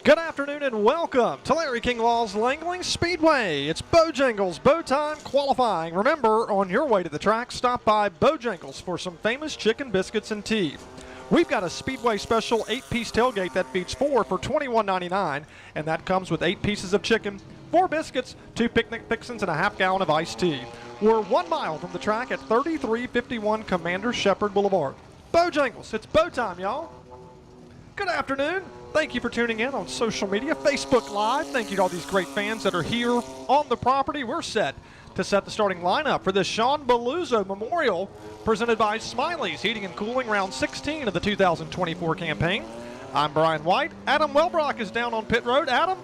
Good afternoon and welcome to Larry King Law's Langling Speedway. It's Bojangles Bow Time qualifying. Remember, on your way to the track, stop by Bojangles for some famous chicken biscuits and tea. We've got a Speedway special 8-piece tailgate that feeds 4 for $21.99, and that comes with 8 pieces of chicken, 4 biscuits, 2 picnic fixins, and a half-gallon of iced tea. We're 1 mile from the track at 3351 Commander Shepherd Boulevard. Bojangles, it's bow time, y'all. Good afternoon. Thank you for tuning in on social media, Facebook Live. Thank you to all these great fans that are here on the property. We're set to set the starting lineup for this Shawn Balluzzo Memorial presented by Smiley's Heating and Cooling, round 16 of the 2024 campaign. I'm Brian White. Adam Welbrock is down on pit road. Adam,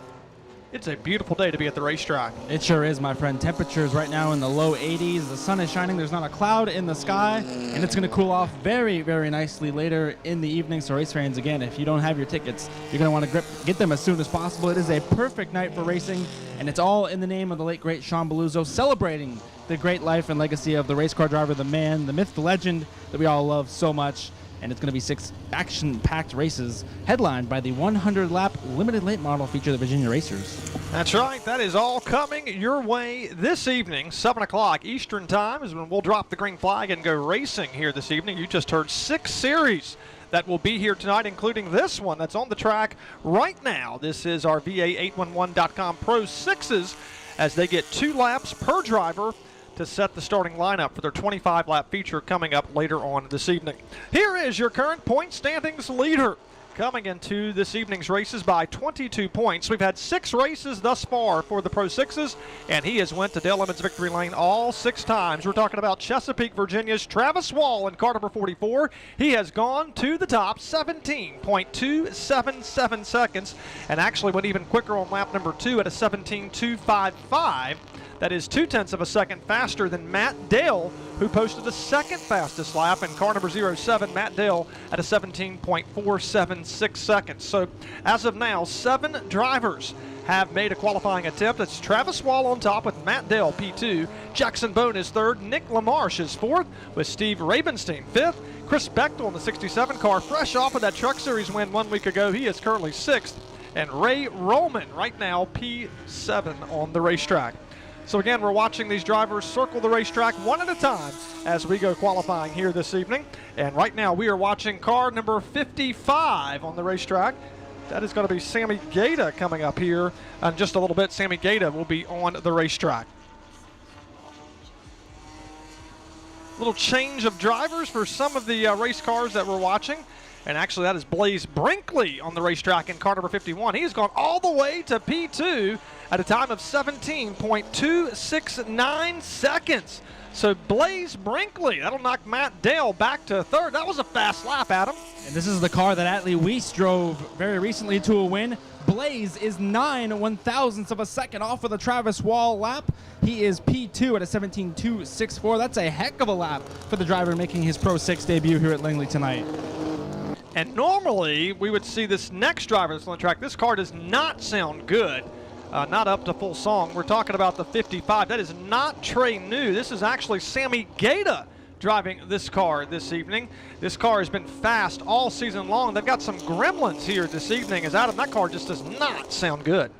it's a beautiful day to be at the racetrack. It sure is, my friend. Temperatures right now in the low 80s. The sun is shining. There's not a cloud in the sky, and it's going to cool off very, very nicely later in the evening. So race fans, again, if you don't have your tickets, you're going to want to get them as soon as possible. It is a perfect night for racing, and it's all in the name of the late, great Shawn Balluzzo, celebrating the great life and legacy of the race car driver, the man, the myth, the legend that we all love so much. And it's going to be 6 action-packed races headlined by the 100-lap limited late model feature, the Virginia Racers. That's right. That is all coming your way this evening. 7 o'clock Eastern Time is when we'll drop the green flag and go racing here this evening. You just heard 6 series that will be here tonight, including this one that's on the track right now. This is our VA811.com Pro 6s as they get 2 laps per driver to set the starting lineup for their 25-lap feature coming up later on this evening. Here is your current point standings leader coming into this evening's races by 22 points. We've had 6 races thus far for the Pro 6s, and he has went to Dale Emmons victory lane all 6 times. We're talking about Chesapeake, Virginia's Travis Wall in car number 44. He has gone to the top 17.277 seconds, and actually went even quicker on lap number 2 at a 17.255. That is 0.2 of a second faster than Matt Dale, who posted the second fastest lap in car number 07, Matt Dale, at a 17.476 seconds. So as of now, 7 drivers have made a qualifying attempt. It's Travis Wall on top with Matt Dale, P2. Jackson Bone is 3rd. Nick LaMarche is 4th with Steve Ravenstein 5th. Chris Bechtel in the 67 car, fresh off of that Truck Series win 1 week ago. He is currently 6th. And Ray Roman right now P7 on the racetrack. So again, we're watching these drivers circle the racetrack one at a time as we go qualifying here this evening. And right now we are watching car number 55 on the racetrack. That is going to be Sammy Gaeta coming up here in just a little bit. Sammy Gaeta will be on the racetrack. Little change of drivers for some of the race cars that we're watching. And actually that is Blaze Brinkley on the racetrack in car number 51. He has gone all the way to P2 at a time of 17.269 seconds. So Blaze Brinkley, that'll knock Matt Dale back to 3rd. That was a fast lap, Adam. And this is the car that Atlee Weiss drove very recently to a win. Blaze is 9/1000ths of a second off of the Travis Wall lap. He is P2 at a 17.264. That's a heck of a lap for the driver making his Pro 6 debut here at Langley tonight. And normally we would see this next driver that's on the track. This car does not sound good. Not up to full song. We're talking about the 55. That is not Trey New. This is actually Sammy Gaeta driving this car this evening. This car has been fast all season long. They've got some gremlins here this evening as Adam, that car just does not sound good.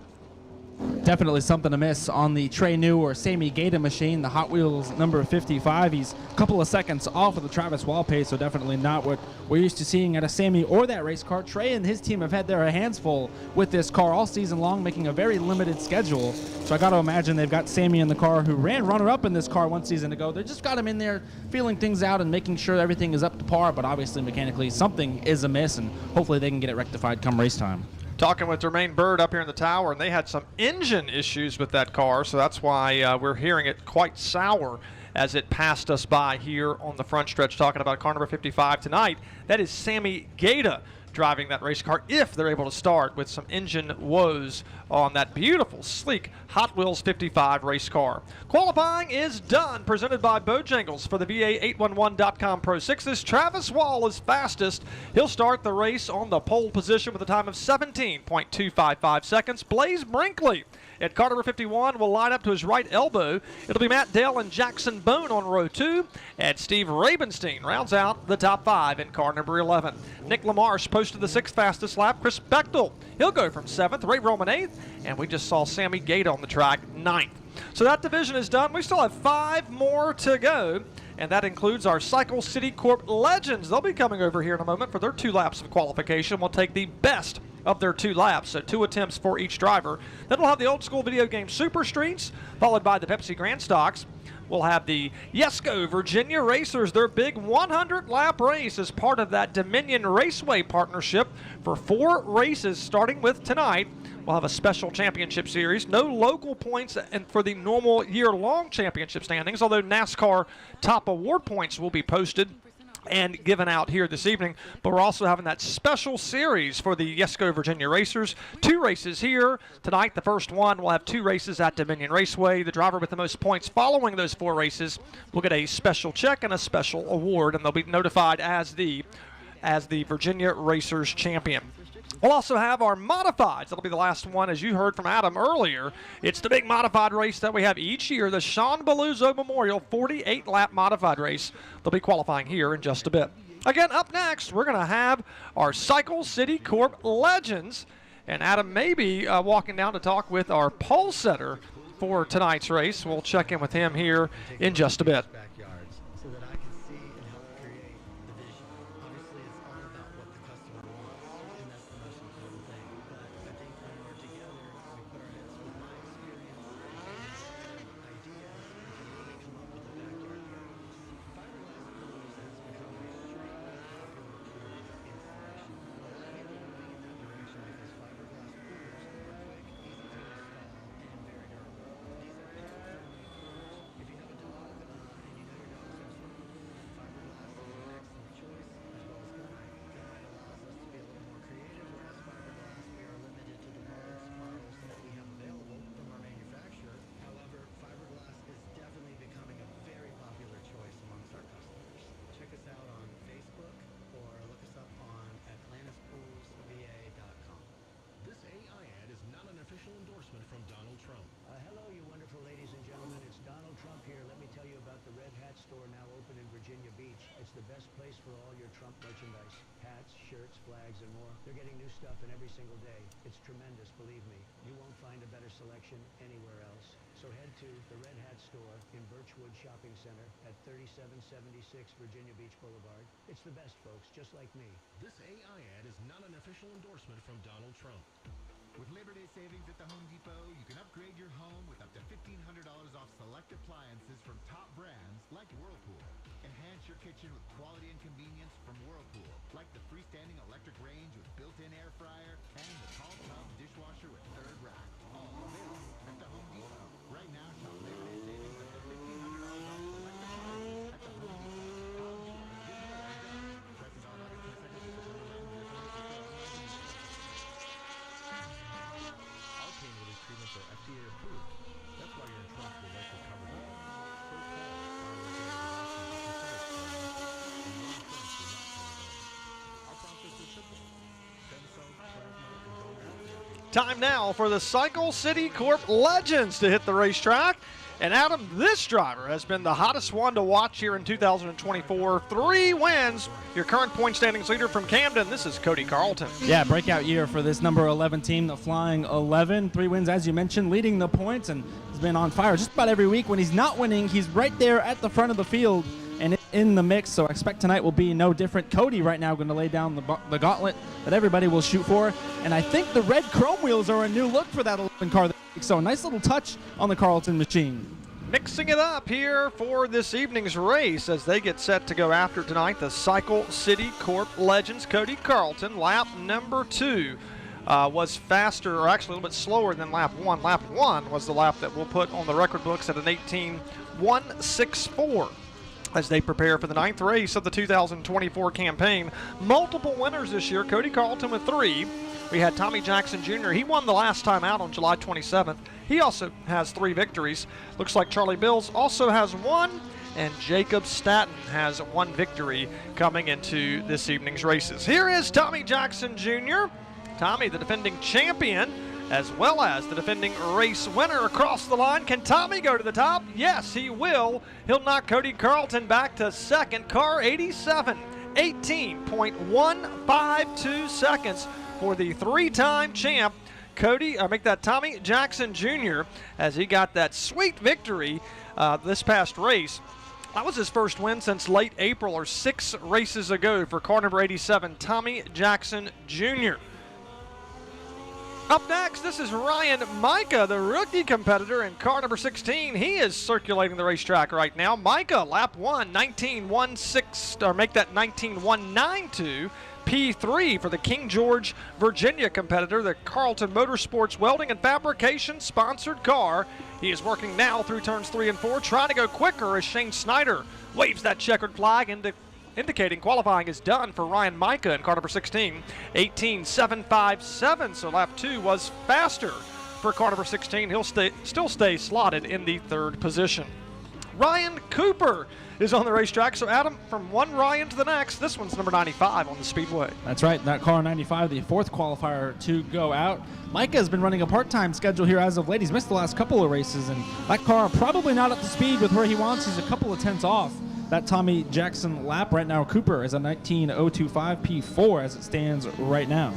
Definitely something to miss on the Trey New or Sammy Gaeta machine, the Hot Wheels number 55. He's a couple of seconds off of the Travis Wall pace, so definitely not what we're used to seeing at a Sammy or that race car. Trey and his team have had their hands full with this car all season long, making a very limited schedule. So I got to imagine they've got Sammy in the car, who ran runner-up in this car one season ago. They just got him in there feeling things out and making sure everything is up to par, but obviously mechanically something is amiss, and hopefully they can get it rectified come race time. Talking with Jermaine Bird up here in the tower, and they had some engine issues with that car, so that's why we're hearing it quite sour as it passed us by here on the front stretch, talking about car number 55 tonight. That is Sammy Gaeta driving that race car, if they're able to start with some engine woes on that beautiful, sleek Hot Wheels 55 race car. Qualifying is done, presented by Bojangles for the VA811.com Pro 6s. Travis Wall is fastest. He'll start the race on the pole position with a time of 17.255 seconds. Blaze Brinkley At car number 51, will line up to his right elbow. It'll be Matt Dale and Jackson Bone on row 2. And Steve Ravenstein rounds out the top 5 in car number 11. Nick Lamarche posted the 6th fastest lap. Chris Bechtel, he'll go from 7th. Ray Roman 8th. And we just saw Sammy Gate on the track 9th. So that division is done. We still have 5 more to go. And that includes our Cycle City Corp Legends. They'll be coming over here in a moment for their 2 laps of qualification. We'll take the best of their 2 laps, so 2 attempts for each driver. Then we'll have the old school video game Super Streets, followed by the Pepsi Grand Stocks. We'll have the Yesco Virginia Racers, their big 100-lap race as part of that Dominion Raceway partnership for 4 races starting with tonight. We'll have a special championship series. No local points and for the normal year-long championship standings, although NASCAR top award points will be posted and given out here this evening. But we're also having that special series for the Yesco Virginia Racers. 2 races here tonight. The first one will have 2 races at Dominion Raceway. The driver with the most points following those 4 races will get a special check and a special award, and they'll be notified as the Virginia Racers champion. We'll also have our modifieds. That'll be the last one, as you heard from Adam earlier. It's the big modified race that we have each year, the Shawn Balluzzo Memorial 48-lap modified race. They'll be qualifying here in just a bit. Again, up next, we're going to have our Cycle City Corp Legends. And Adam may be walking down to talk with our pole setter for tonight's race. We'll check in with him here in just a bit. The best place for all your Trump merchandise. Hats, shirts, flags, and more. They're getting new stuff in every single day. It's tremendous, believe me. You won't find a better selection anywhere else. So head to the Red Hat Store in Birchwood Shopping Center at 3776 Virginia Beach Boulevard. It's the best, folks, just like me. This AI ad is not an official endorsement from Donald Trump. With Labor Day savings at the Home Depot, you can upgrade your home with up to $1,500 off select appliances from top brands like Whirlpool. Enhance your kitchen with quality and convenience from Whirlpool, like the freestanding electric range with built-in air fryer and the tall tub dishwasher with 3rd rack. All available at the Home Depot. Right now, shop Labor Day savings up to $1,500 off select appliances at the Home Depot. Prices all about all pain relief treatments are FDA approved. That's why your insurance will likely cover them. Time now for the Cycle City Corp Legends to hit the racetrack. And Adam, this driver has been the hottest one to watch here in 2024. 3 wins. Your current point standings leader from Camden, this is Cody Carlton. Yeah, breakout year for this number 11 team, the Flying 11. 3 wins, as you mentioned, leading the points, and has been on fire just about every week. When he's not winning, he's right there at the front of the field and in the mix, so I expect tonight will be no different. Cody right now going to lay down the gauntlet that everybody will shoot for, and I think the red chrome wheels are a new look for that 11 car this week, so a nice little touch on the Carlton machine. Mixing it up here for this evening's race as they get set to go after tonight, the Cycle City Corp Legends. Cody Carlton, lap number 2. Was faster, or actually a little bit slower than lap 1. Lap 1 was the lap that we'll put on the record books at an 18:164 as they prepare for the 9th race of the 2024 campaign. Multiple winners this year. Cody Carlton with 3. We had Tommy Jackson Jr. He won the last time out on July 27th. He also has 3 victories. Looks like Charlie Bills also has 1, and Jacob Staton has 1 victory coming into this evening's races. Here is Tommy Jackson Jr. Tommy, the defending champion, as well as the defending race winner across the line. Can Tommy go to the top? Yes, he will. He'll knock Cody Carlton back to second. Car 87, 18.152 seconds for the three-time champ, Tommy Jackson Jr., as he got that sweet victory this past race. That was his first win since late April, or 6 races ago, for car number 87, Tommy Jackson Jr. Up next, this is Ryan Micah, the rookie competitor in car number 16. He is circulating the racetrack right now. Micah, lap 1, 19.16, or make that 19.192. P3 for the King George, Virginia competitor, the Carlton Motorsports Welding and Fabrication sponsored car. He is working now through turns 3 and 4, trying to go quicker as Shane Snyder waves that checkered flag indicating qualifying is done for Ryan Micah in car number 16, 18.757. So lap 2 was faster for car number 16. He'll still stay slotted in the 3rd position. Ryan Cooper is on the racetrack. So, Adam, from one Ryan to the next, this one's number 95 on the Speedway. That's right. That car 95, the 4th qualifier to go out. Micah has been running a part-time schedule here as of late. He's missed the last couple of races, and that car probably not up to speed with where he wants. He's a couple of tenths off that Tommy Jackson lap. Right now, Cooper is a 19.025 P4 as it stands right now.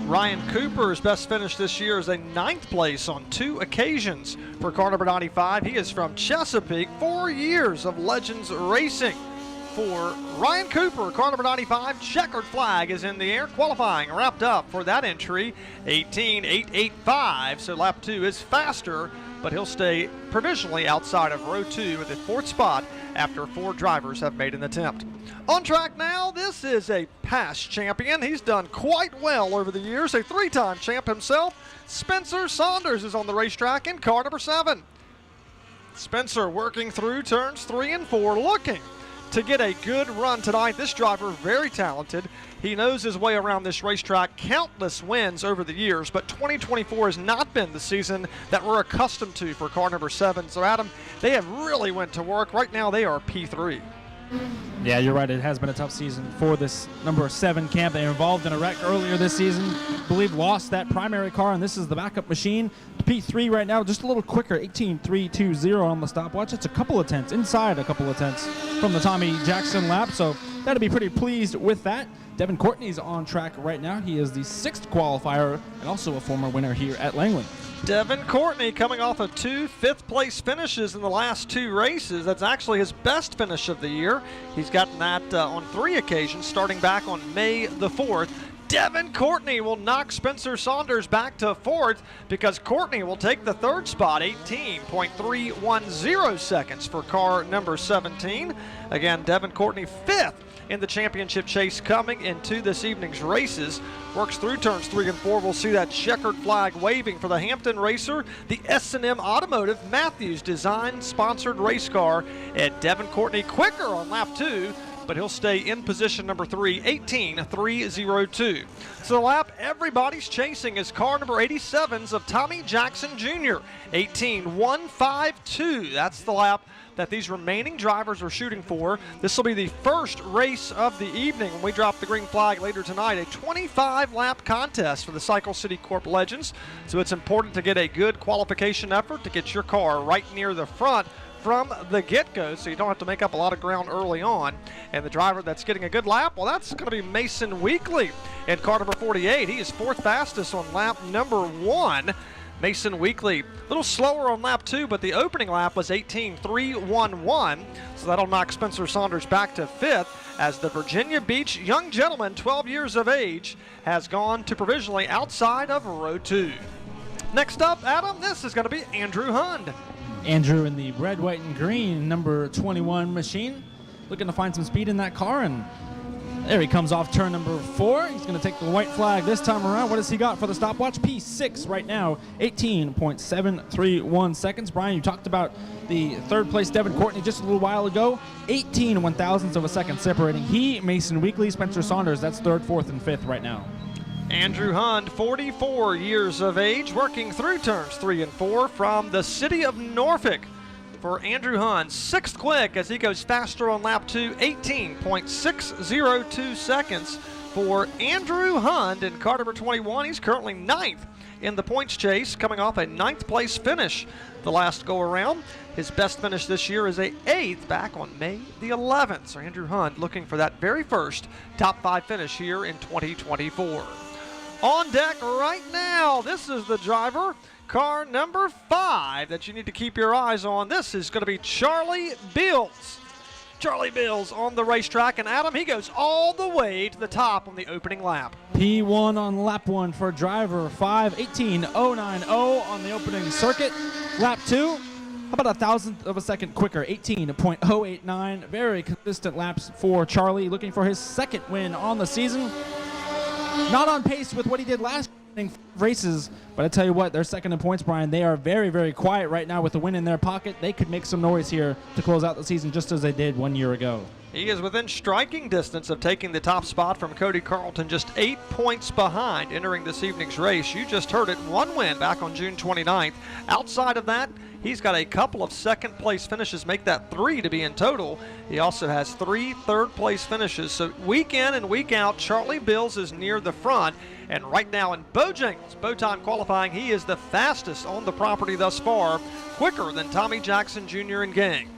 Ryan Cooper's best finish this year is a 9th place on 2 occasions for car number 95. He is from Chesapeake. 4 years of Legends Racing for Ryan Cooper. Car number 95, checkered flag is in the air. Qualifying wrapped up for that entry, 18.885. So lap 2 is faster, but he'll stay provisionally outside of row 2 at the 4th spot after 4 drivers have made an attempt. On track now, this is a past champion. He's done quite well over the years. A 3-time champ himself. Spencer Saunders is on the racetrack in car number 7. Spencer working through turns 3 and 4, looking to get a good run tonight. This driver, very talented. He knows his way around this racetrack, countless wins over the years, but 2024 has not been the season that we're accustomed to for car number 7. So, Adam, they have really went to work. Right now, they are P3. Yeah, you're right. It has been a tough season for this number 7 camp. They were involved in a wreck earlier this season. I believe lost that primary car, and this is the backup machine. P3 right now, just a little quicker, 18.320 on the stopwatch. It's a couple of tenths, inside a couple of tenths from the Tommy Jackson lap, so that'll be pretty pleased with that. Devin Courtney's on track right now. He is the 6th qualifier and also a former winner here at Langley. Devin Courtney coming off of 2 5th-place finishes in the last 2 races. That's actually his best finish of the year. He's gotten that on 3 occasions, starting back on May the 4th. Devin Courtney will knock Spencer Saunders back to 4th because Courtney will take the 3rd spot, 18.310 seconds for car number 17. Again, Devin Courtney 5th in the championship chase coming into this evening's races. Works through turns 3 and 4. We'll see that checkered flag waving for the Hampton Racer, the S&M Automotive Matthews design sponsored race car. And Devin Courtney quicker on lap 2, but he'll stay in position number 3, 18.302. So the lap everybody's chasing is car number 87's of Tommy Jackson Jr., 18.152. That's the lap that these remaining drivers are shooting for. This will be the first race of the evening when we drop the green flag later tonight. A 25-lap contest for the Cycle City Corp Legends. So it's important to get a good qualification effort to get your car right near the front from the get-go, so you don't have to make up a lot of ground early on. And the driver that's getting a good lap, well, that's going to be Mason Weekly in car number 48. He is 4th fastest on lap number 1. Mason Weekly, a little slower on lap 2, but the opening lap was 18.311, so that'll knock Spencer Saunders back to 5th as the Virginia Beach young gentleman, 12 years of age, has gone to provisionally outside of row 2. Next up, Adam, this is going to be Andrew Hund. Andrew in the red, white, and green number 21 machine, looking to find some speed in that car, and there he comes off turn number 4. He's going to take the white flag this time around. What has he got for the stopwatch? P6 right now, 18.731 seconds. Brian, you talked about the 3rd place Devin Courtney just a little while ago. 18 1,000ths of a second separating he, Mason Weekly, Spencer Saunders. That's 3rd, 4th, and 5th right now. Andrew Hund, 44 years of age, working through turns 3 and 4 from the city of Norfolk. For Andrew Hund, 6th quick as he goes faster on lap 2, 18.602 seconds for Andrew Hund in car number 21. He's currently 9th in the points chase, coming off a 9th place finish the last go around. His best finish this year is a 8th back on May the 11th. So Andrew Hunt looking for that very first top 5 finish here in 2024. On deck right now, this is the driver, car number 5 that you need to keep your eyes on. This is going to be Charlie Bills. Charlie Bills on the racetrack, and Adam, he goes all the way to the top on the opening lap. P1 on lap 1 for driver 5, 18.090 on the opening circuit. Lap 2, how about a thousandth of a second quicker, 18.089. Very consistent laps for Charlie, looking for his 2nd win on the season. Not on pace with what he did last races, but I tell you what, they're 2nd in points, Brian. They are very, very quiet right now with the win in their pocket. They could make some noise here to close out the season just as they did 1 year ago. He is within striking distance of taking the top spot from Cody Carlton, just 8 points behind entering this evening's race. You just heard it, 1 win back on June 29th. Outside of that, he's got a couple of 2nd place finishes, make that 3 to be in total. He also has 3 3rd place finishes. So week in and week out, Charlie Bills is near the front. And right now in Bojangles, bow time qualifying, he is the fastest on the property thus far, quicker than Tommy Jackson Jr. and gang.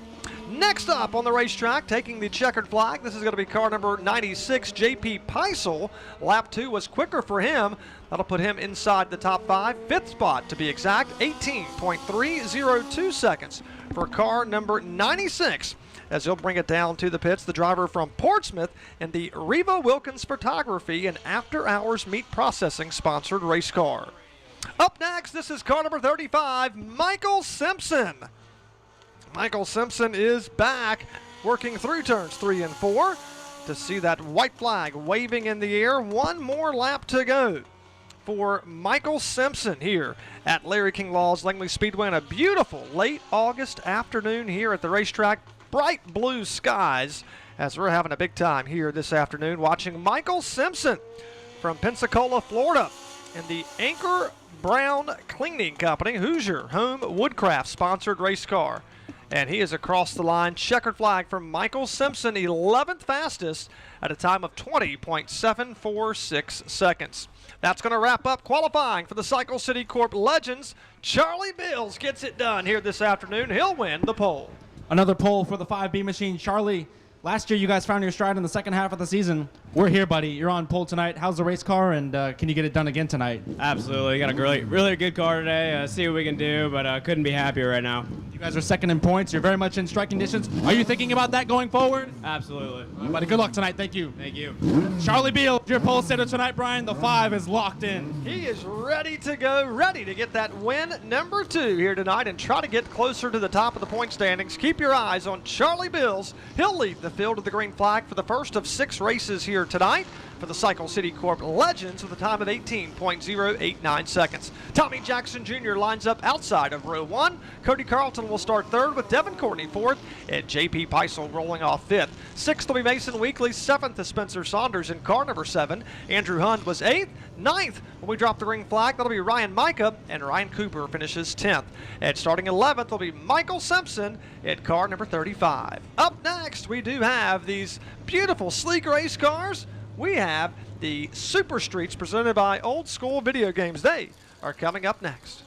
Next up on the racetrack, taking the checkered flag, this is going to be car number 96, J.P. Peisel. Lap 2 was quicker for him. That'll put him inside the top 5, 5th spot to be exact, 18.302 seconds for car number 96. As he'll bring it down to the pits, the driver from Portsmouth in the Reva Wilkins Photography and After Hours Meat Processing sponsored race car. Up next, this is car number 35, Michael Simpson. Michael Simpson is back, working through turns 3 and 4 to see that white flag waving in the air. 1 more lap to go for Michael Simpson here at Larry King Law's Langley Speedway on a beautiful late August afternoon here at the racetrack. Bright blue skies as we're having a big time here this afternoon watching Michael Simpson from Pensacola, Florida in the Anchor Brown Cleaning Company Hoosier Home Woodcraft sponsored race car. And he is across the line. Checkered flag from Michael Simpson, 11th fastest at a time of 20.746 seconds. That's going to wrap up qualifying for the Cycle City Corp Legends. Charlie Bills gets it done here this afternoon. He'll win the pole. Another pole for the 5B machine. Charlie, last year you guys found your stride in the 2nd half of the season. We're here, buddy. You're on pole tonight. How's the race car, and can you get it done again tonight? Absolutely. Got a really good car today. See what we can do, but couldn't be happier right now. You guys are 2nd in points. You're very much in striking distance. Are you thinking about that going forward? Absolutely. Buddy, good luck tonight. Thank you. Thank you. Charlie Beal, your pole sitter tonight, Brian. The 5 is locked in. He is ready to go, ready to get that win number 2 here tonight and try to get closer to the top of the point standings. Keep your eyes on Charlie Bills. He'll lead the field of the green flag for the first of 6 races here tonight for the Cycle City Corp Legends with a time of 18.089 seconds. Tommy Jackson Jr. lines up outside of row 1. Cody Carlton will start 3rd with Devin Courtney 4th and J.P. Peisel rolling off 5th. 6th will be Mason Weekly, 7th is Spencer Saunders in car number 7. Andrew Hunt was 8th. 9th, when we drop the green flag, that'll be Ryan Micah, and Ryan Cooper finishes 10th. And starting 11th will be Michael Simpson in car number 35. Up next, we do have these beautiful, sleek race cars. We have the Super Streets presented by Old School Video Games. They are coming up next.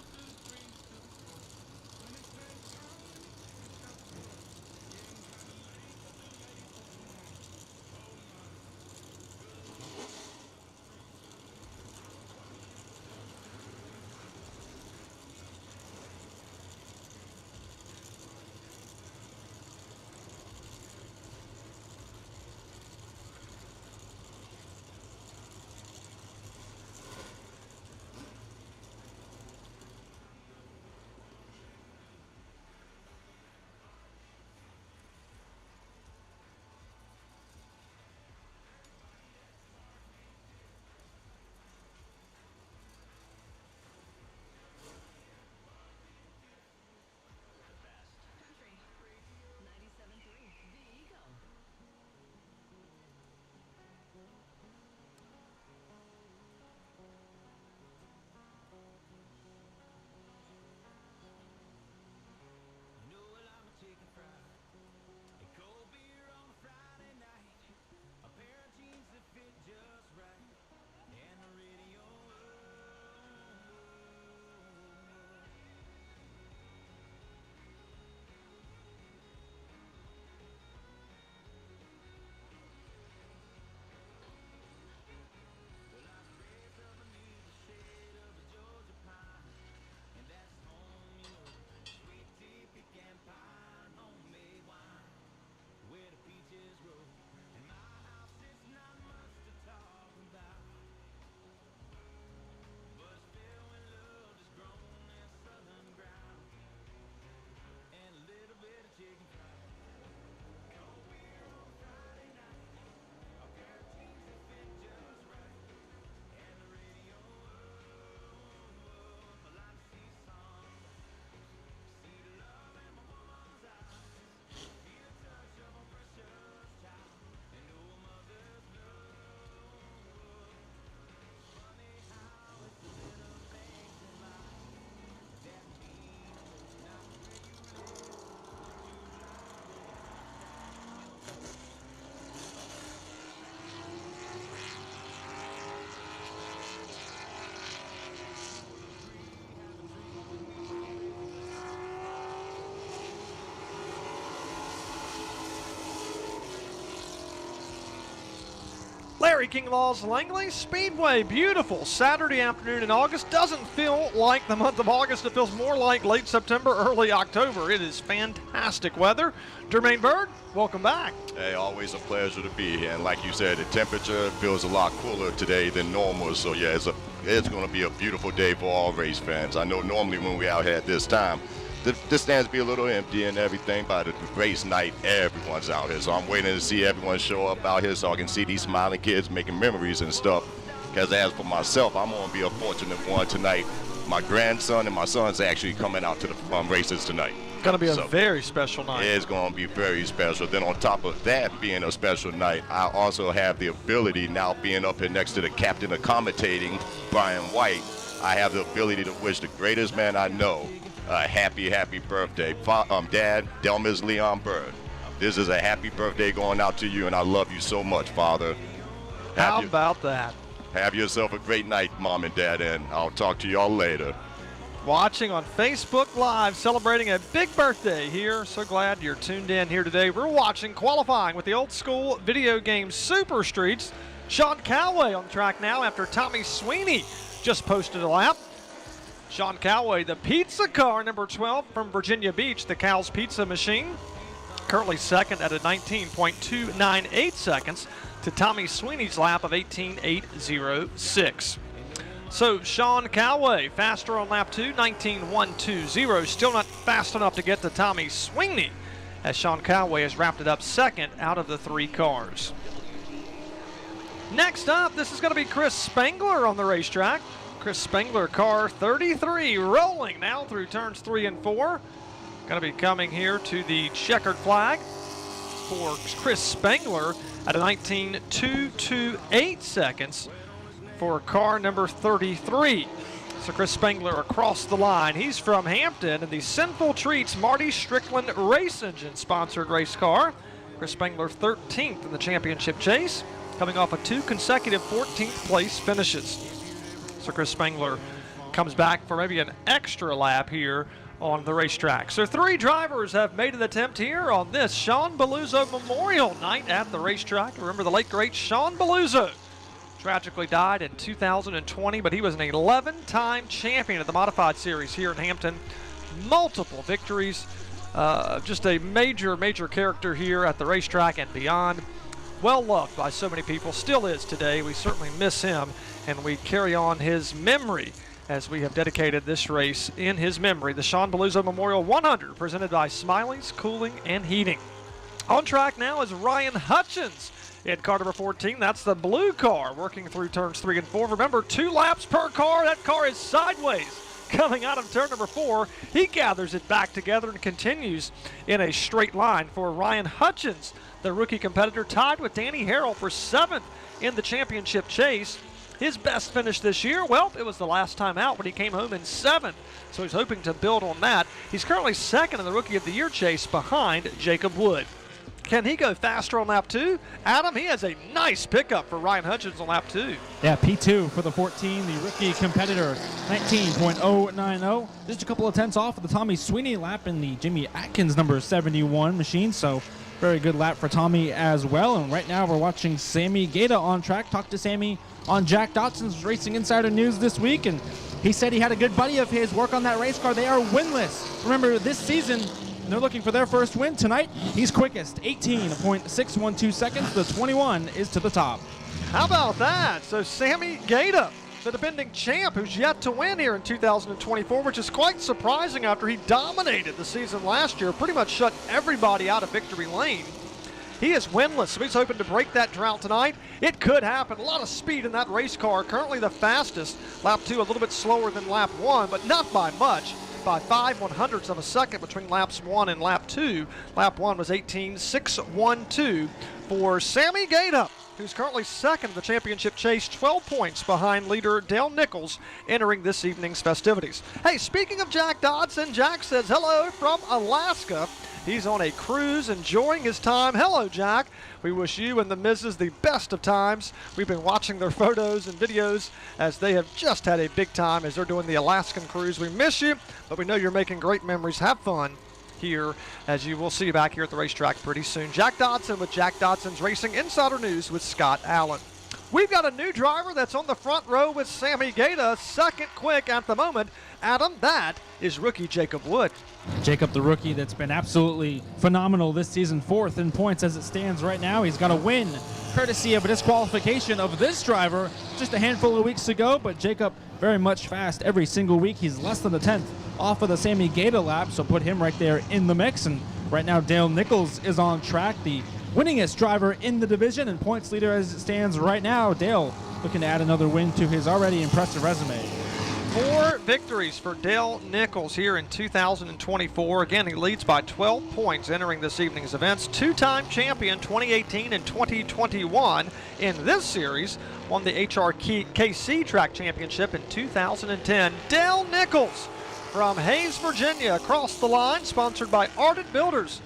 Gary King Law's Langley Speedway. Beautiful Saturday afternoon in August. Doesn't feel like the month of August. It feels more like late September, early October. It is fantastic weather. Jermaine Bird, welcome back. Hey, always a pleasure to be here. And like you said, the temperature feels a lot cooler today than normal. So yeah, it's going to be a beautiful day for all race fans. I know normally when we out here at this time, the stands be a little empty and everything, but the race night, everyone's out here. So I'm waiting to see everyone show up out here so I can see these smiling kids making memories and stuff. Because as for myself, I'm going to be a fortunate one tonight. My grandson and my son's actually coming out to the races tonight. Going to be a very special night. It's going to be very special. Then on top of that being a special night, I also have the ability now being up here next to the captain of commentating, Brian White. I have the ability to wish the greatest man I know a happy birthday. Dad, Delmis Leon Bird. This is a happy birthday going out to you, and I love you so much, Father. How about that? Have yourself a great night, Mom and Dad, and I'll talk to y'all later. Watching on Facebook Live, celebrating a big birthday here. So glad you're tuned in here today. We're watching qualifying with the old school video game Super Streets. Shawn Calloway on the track now after Tommy Sweeney just posted a lap. Shawn Calloway, the pizza car, number 12 from Virginia Beach, the Cal's Pizza Machine. Currently second at a 19.298 seconds to Tommy Sweeney's lap of 18.806. So Shawn Calloway, faster on lap 2, 19.120. Still not fast enough to get to Tommy Sweeney, as Shawn Calloway has wrapped it up second out of the 3 cars. Next up, this is going to be Chris Spangler on the racetrack. Chris Spangler, car 33, rolling now through turns 3 and 4. Going to be coming here to the checkered flag for Chris Spangler at a 19.228 seconds for car number 33. So Chris Spangler across the line. He's from Hampton in the Sinful Treats Marty Strickland Race Engine sponsored race car. Chris Spangler 13th in the championship chase, coming off of 2 consecutive 14th place finishes. So Chris Spangler comes back for maybe an extra lap here on the racetrack. So 3 drivers have made an attempt here on this Shawn Balluzzo Memorial Night at the racetrack. Remember the late great Shawn Balluzzo tragically died in 2020, but he was an 11-time champion of the Modified Series here in Hampton. Multiple victories. Just a major character here at the racetrack and beyond. Well loved by so many people, still is today. We certainly miss him, and we carry on his memory as we have dedicated this race in his memory. The Shawn Balluzzo Memorial 100, presented by Smiley's Cooling and Heating. On track now is Ryan Hutchins in car number 14. That's the blue car working through turns 3 and 4. Remember, 2 laps per car. That car is sideways coming out of turn number 4. He gathers it back together and continues in a straight line for Ryan Hutchins, the rookie competitor, tied with Danny Harrell for 7th in the championship chase. His best finish this year, well, it was the last time out when he came home in 7th. So he's hoping to build on that. He's currently 2nd in the Rookie of the Year chase behind Jacob Wood. Can he go faster on lap 2? Adam, he has a nice pickup for Ryan Hutchins on lap 2. Yeah, P2 for the 14, the rookie competitor, 19.090. Just a couple of tenths off of the Tommy Sweeney lap in the Jimmy Atkins number 71 machine. So very good lap for Tommy as well. And right now we're watching Sammy Gaeta on track. Talked to Sammy on Jack Dotson's Racing Insider News this week, and he said he had a good buddy of his work on that race car. They are winless. Remember, this season, they're looking for their first win. Tonight, he's quickest, 18.612 seconds. The 21 is to the top. How about that? So Sammy Gaeta, the defending champ, who's yet to win here in 2024, which is quite surprising after he dominated the season last year, pretty much shut everybody out of victory lane. He is winless, so he's hoping to break that drought tonight. It could happen. A lot of speed in that race car. Currently the fastest. Lap 2 a little bit slower than lap 1, but not by much. By 5/100ths of a second between laps 1 and lap 2. Lap 1 was 18.612 for Sammy Gaeta, who's currently 2nd in the championship chase, 12 points behind leader Dale Nichols entering this evening's festivities. Hey, speaking of Jack Dodson, Jack says hello from Alaska. He's on a cruise, enjoying his time. Hello, Jack. We wish you and the Mrs. the best of times. We've been watching their photos and videos as they have just had a big time as they're doing the Alaskan cruise. We miss you, but we know you're making great memories. Have fun here, as you will see you back here at the racetrack pretty soon. Jack Dodson with Jack Dodson's Racing Insider News with Scott Allen. We've got a new driver that's on the front row with Sammy Gata, second quick at the moment. Adam, that is rookie Jacob Wood. Jacob, the rookie that's been absolutely phenomenal this season, 4th in points as it stands right now. He's got a win courtesy of a disqualification of this driver just a handful of weeks ago, but Jacob very much fast every single week. He's less than a 10th off of the Sammy Gata lap, so put him right there in the mix. And right now Dale Nichols is on track, the winningest driver in the division and points leader as it stands right now. Dale looking to add another win to his already impressive resume. 4 victories for Dale Nichols here in 2024. Again, he leads by 12 points entering this evening's events. 2-time champion 2018 and 2021 in this series. Won the HRKC Track Championship in 2010. Dale Nichols from Hayes, Virginia, across the line, sponsored by Ardent Builders.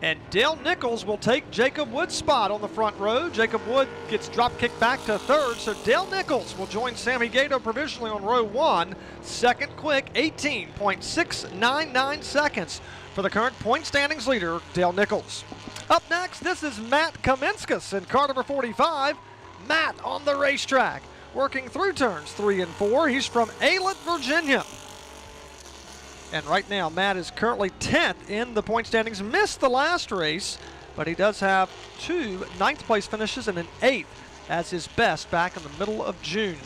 And Dale Nichols will take Jacob Wood's spot on the front row. Jacob Wood gets drop kicked back to 3rd, so Dale Nichols will join Sammy Gata provisionally on row 1. Second quick, 18.699 seconds for the current point standings leader, Dale Nichols. Up next, this is Matt Kaminskis in car number 45. Matt on the racetrack, working through turns 3 and 4. He's from Aylett, Virginia. And right now, Matt is currently 10th in the point standings. Missed the last race, but he does have 2 9th place finishes and an 8th as his best back in the middle of June.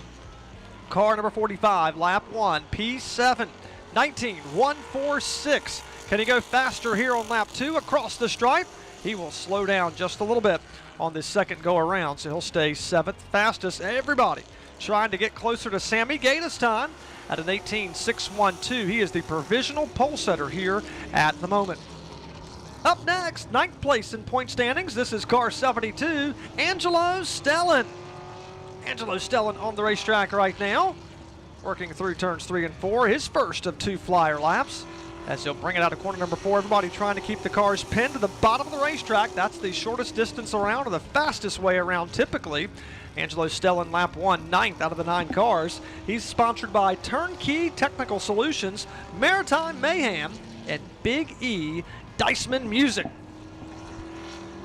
Car number 45, lap 1, P7, 19.146. Can he go faster here on lap 2 across the stripe? He will slow down just a little bit on this second go around, so he'll stay 7th fastest. Everybody trying to get closer to Sammy Gata's time at an 18.612. He is the provisional pole setter here at the moment. Up next, 9th place in point standings. This is car 72, Angelo Stellan. Angelo Stellan on the racetrack right now, working through turns 3 and 4, his first of 2 flyer laps, as he'll bring it out of corner number 4. Everybody trying to keep the cars pinned to the bottom of the racetrack. That's the shortest distance around, or the fastest way around typically. Angelo Stellan, lap 1, 9th out of the 9 cars. He's sponsored by Turnkey Technical Solutions, Maritime Mayhem, and Big E Diceman Music.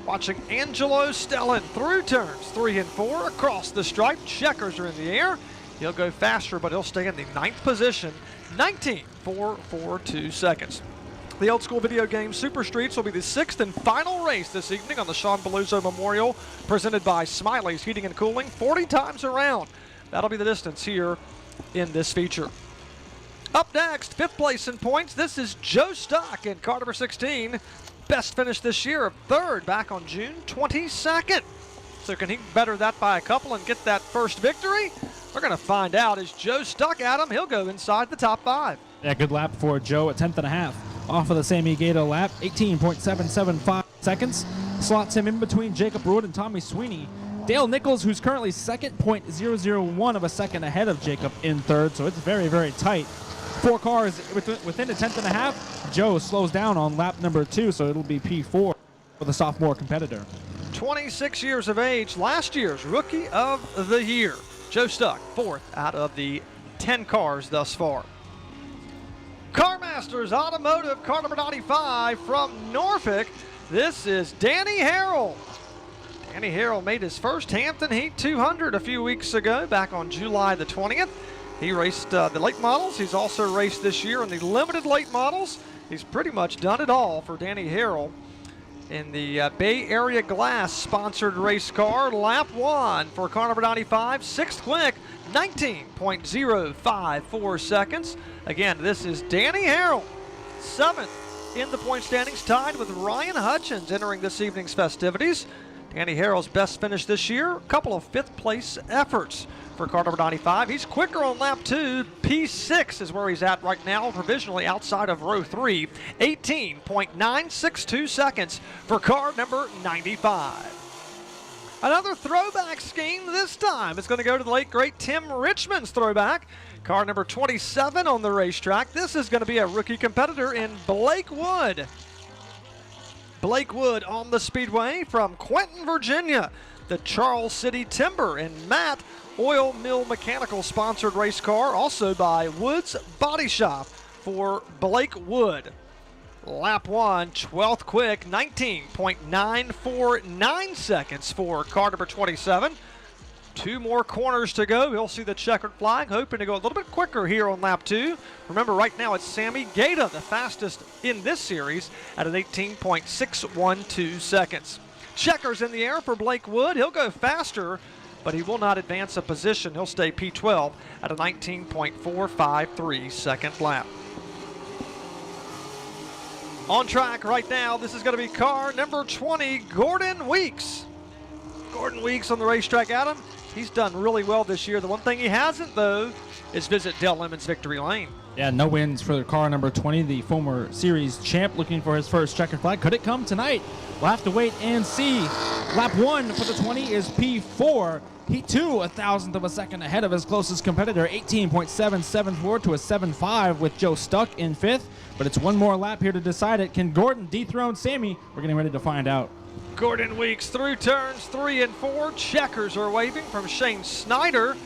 Watching Angelo Stellan through turns 3 and 4 across the stripe. Checkers are in the air. He'll go faster, but he'll stay in the 9th position, 19.442 seconds. The old school video game Super Streets will be the 6th and final race this evening on the Shawn Balluzzo Memorial, presented by Smiley's Heating and Cooling, 40 times around. That'll be the distance here in this feature. Up next, 5th place in points. This is Joe Stock in car number 16. Best finish this year of 3rd back on June 22nd. So can he better that by a couple and get that first victory? We're going to find out. Is Joe Stock, Adam? He'll go inside the top 5. Yeah, good lap for Joe at 10th and a half. Off of the Sammy Gata lap, 18.775 seconds. Slots him in between Jacob Wood and Tommy Sweeney. Dale Nichols, who's currently 2.001 of a second ahead of Jacob in 3rd, so it's very, very tight. 4 cars within a 10th and a half. Joe slows down on lap number 2, so it'll be P4 for the sophomore competitor. 26 years of age, last year's Rookie of the Year. Joe Stock, 4th out of the 10 cars thus far. CarMasters Automotive, car number 95 from Norfolk. This is Danny Harrell. Danny Harrell made his first Hampton Heat 200 a few weeks ago, back on July the 20th. He raced the late models. He's also raced this year in the limited late models. He's pretty much done it all for Danny Harrell in the Bay Area Glass sponsored race car. Lap 1 for car number 95, 6th quick, 19.054 seconds. Again, this is Danny Harrell, 7th in the point standings, tied with Ryan Hutchins entering this evening's festivities. Danny Harrell's best finish this year, a couple of 5th place efforts for car number 95. He's quicker on lap 2. P6 is where he's at right now, provisionally outside of row 3. 18.962 seconds for car number 95. Another throwback scheme this time. It's going to go to the late, great Tim Richmond's throwback. Car number 27 on the racetrack. This is going to be a rookie competitor in Blake Wood. Blake Wood on the speedway from Quentin, Virginia. The Charles City Timber and Matt Oil Mill Mechanical sponsored race car, also by Woods Body Shop for Blake Wood. Lap 1, 12th quick, 19.949 seconds for car number 27. 2 more corners to go. He'll see the checkered flag, hoping to go a little bit quicker here on lap 2. Remember, right now it's Sammy Gaeta, the fastest in this series, at an 18.612 seconds. Checkers in the air for Blake Wood. He'll go faster, but he will not advance a position. He'll stay P12 at a 19.453 second lap. On track right now, this is going to be car number 20, Gordon Weeks. Gordon Weeks on the racetrack, Adam. He's done really well this year. The one thing he hasn't, though, is visit Dale Lemons Victory Lane. Yeah, no wins for car number 20, the former series champ, looking for his first checkered flag. Could it come tonight? We'll have to wait and see. Lap 1 for the 20 is P4. He, too, a thousandth of a second ahead of his closest competitor, 18.774 to a 7.5 with Joe Stuck in 5th. But it's one more lap here to decide it. Can Gordon dethrone Sammy? We're getting ready to find out. Gordon Weeks through turns 3 and 4. Checkers are waving from Shane Snyder.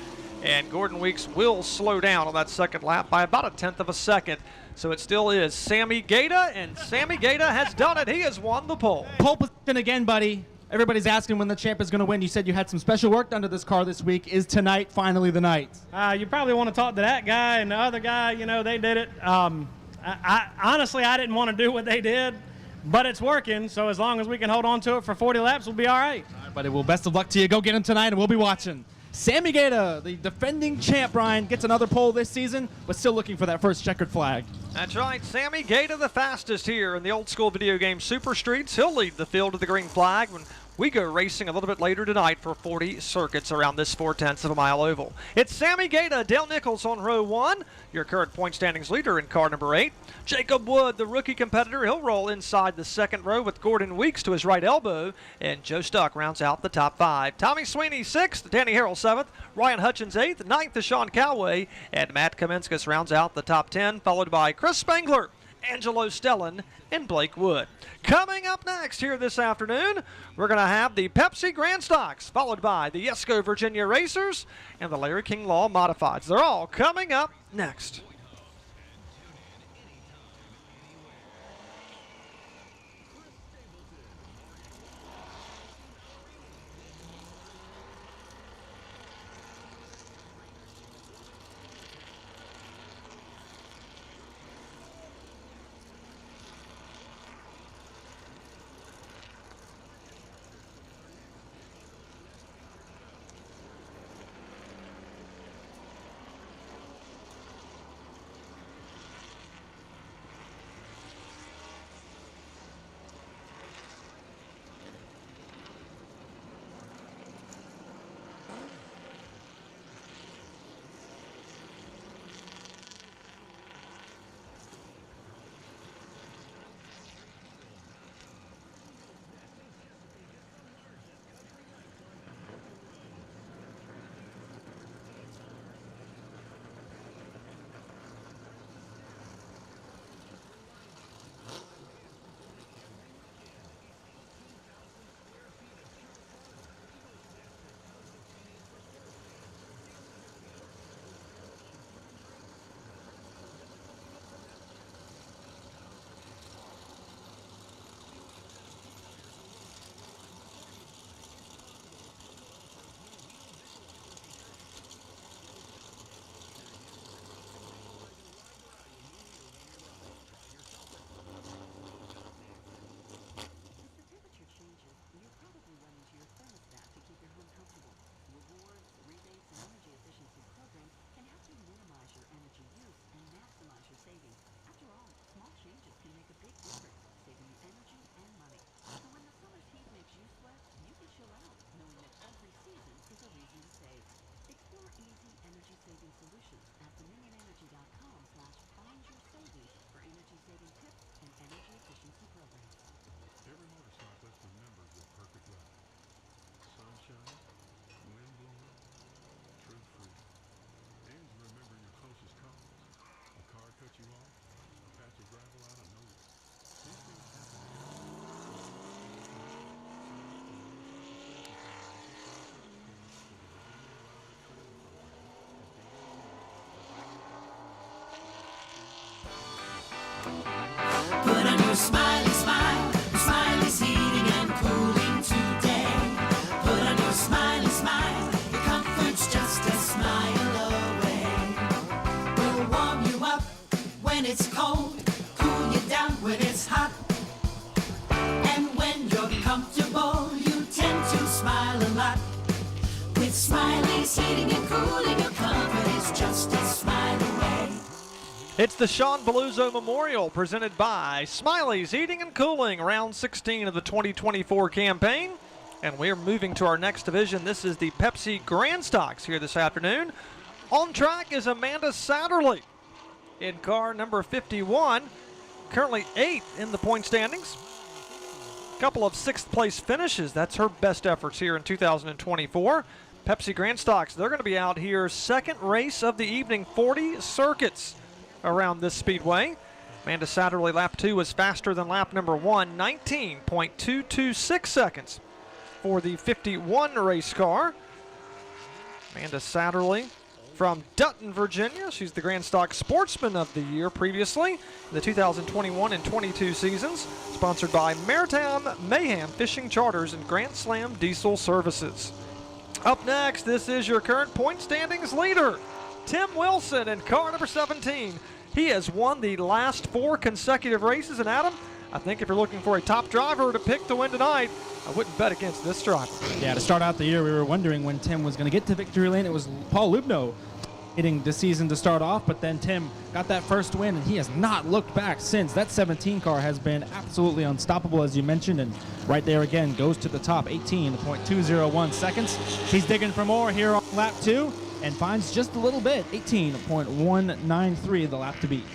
And Gordon Weeks will slow down on that second lap by about a tenth of a second. So it still is Sammy Gaeta, and Sammy Gaeta has done it. He has won the pole. Pole position again, buddy. Everybody's asking when the champ is going to win. You said you had some special work done to this car this week. Is tonight finally the night? You probably want to talk to that guy and the other guy. You know, they did it. Honestly, I didn't want to do what they did, but it's working. So as long as we can hold on to it for 40 laps, we'll be all right. All right, buddy. Well, best of luck to you. Go get him tonight, and we'll be watching. Sammy Gaeta, the defending champ, Brian, gets another pole this season, but still looking for that first checkered flag. That's right. Sammy Gaeta, the fastest here in the old school video game Super Streets. He'll lead the field to the green flag when we go racing a little bit later tonight for 40 circuits around this 4/10 of a mile oval. It's Sammy Gaeta, Dale Nichols on row 1, your current point standings leader in car number 8. Jacob Wood, the rookie competitor, he'll roll inside the second row with Gordon Weeks to his right elbow, and Joe Stuck rounds out the top 5. Tommy Sweeney 6th, Danny Harrell 7th, Ryan Hutchins 8th, 9th is Sean Calloway, and Matt Kaminskas rounds out the top 10, followed by Chris Spangler, Angelo Stellan, and Blake Wood. Coming up next here this afternoon, we're going to have the Pepsi Grand Stocks, followed by the Yesco Virginia Racers and the Larry King Law Modifieds. They're all coming up next. it's cold, cool you down when it's hot. And when you're comfortable, you tend to smile a lot. With Smiley's Heating and Cooling, your comfort is just a smile away. It's the Shawn Balluzzo Memorial presented by Smiley's Heating and Cooling, round 16 of the 2024 campaign. And we're moving to our next division. This is the Pepsi Grand Stocks here this afternoon. On track is Amanda Satterley in car number 51, currently 8th in the point standings. Couple of 6th place finishes. That's her best efforts here in 2024. Pepsi Grand Stocks, they're going to be out here second race of the evening, 40 circuits around this speedway. Amanda Satterley, lap 2 was faster than lap number 1, 19.226 seconds for the 51 race car. Amanda Satterley from Dutton, Virginia. She's the Grand Stock Sportsman of the Year previously in the 2021 and 22 seasons. Sponsored by Maritime Mayhem Fishing Charters and Grand Slam Diesel Services. Up next, this is your current point standings leader, Tim Wilson in car number 17. He has won the last 4 consecutive races. And Adam, I think if you're looking for a top driver to pick to win tonight, I wouldn't bet against this driver. Yeah, to start out the year, we were wondering when Tim was going to get to victory lane. It was Paul Lubno hitting the season to start off, but then Tim got that first win, and he has not looked back since. That 17 car has been absolutely unstoppable, as you mentioned, and right there again goes to the top, 18.201 seconds. He's digging for more here on lap 2 and finds just a little bit, 18.193 the lap to beat.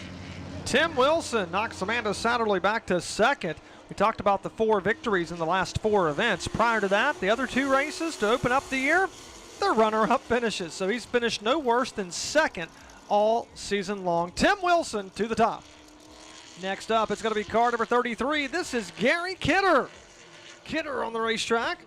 Tim Wilson knocks Amanda Satterley back to second. We talked about the 4 victories in the last 4 events. Prior to that, the other 2 races to open up the year, they're runner-up finishes. So he's finished no worse than second all season long. Tim Wilson to the top. Next up, it's going to be car number 33. This is Gary Kidder. Kidder on the racetrack,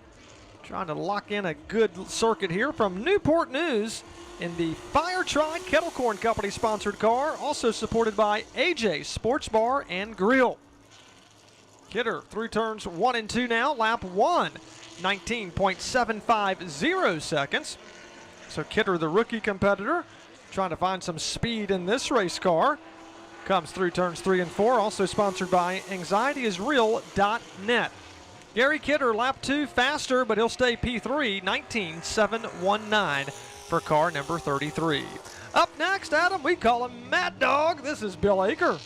trying to lock in a good circuit here from Newport News in the Fire Tried Kettle Corn Company sponsored car, also supported by AJ Sports Bar and Grill. Kidder through turns 1 and 2 now, lap 1, 19.750 seconds. So Kidder, the rookie competitor, trying to find some speed in this race car. Comes through turns 3 and 4, also sponsored by anxietyisreal.net. Gary Kidder, lap 2 faster, but he'll stay P3, 19.719 for car number 33. Up next, Adam, we call him Mad Dog. This is Bill Aker.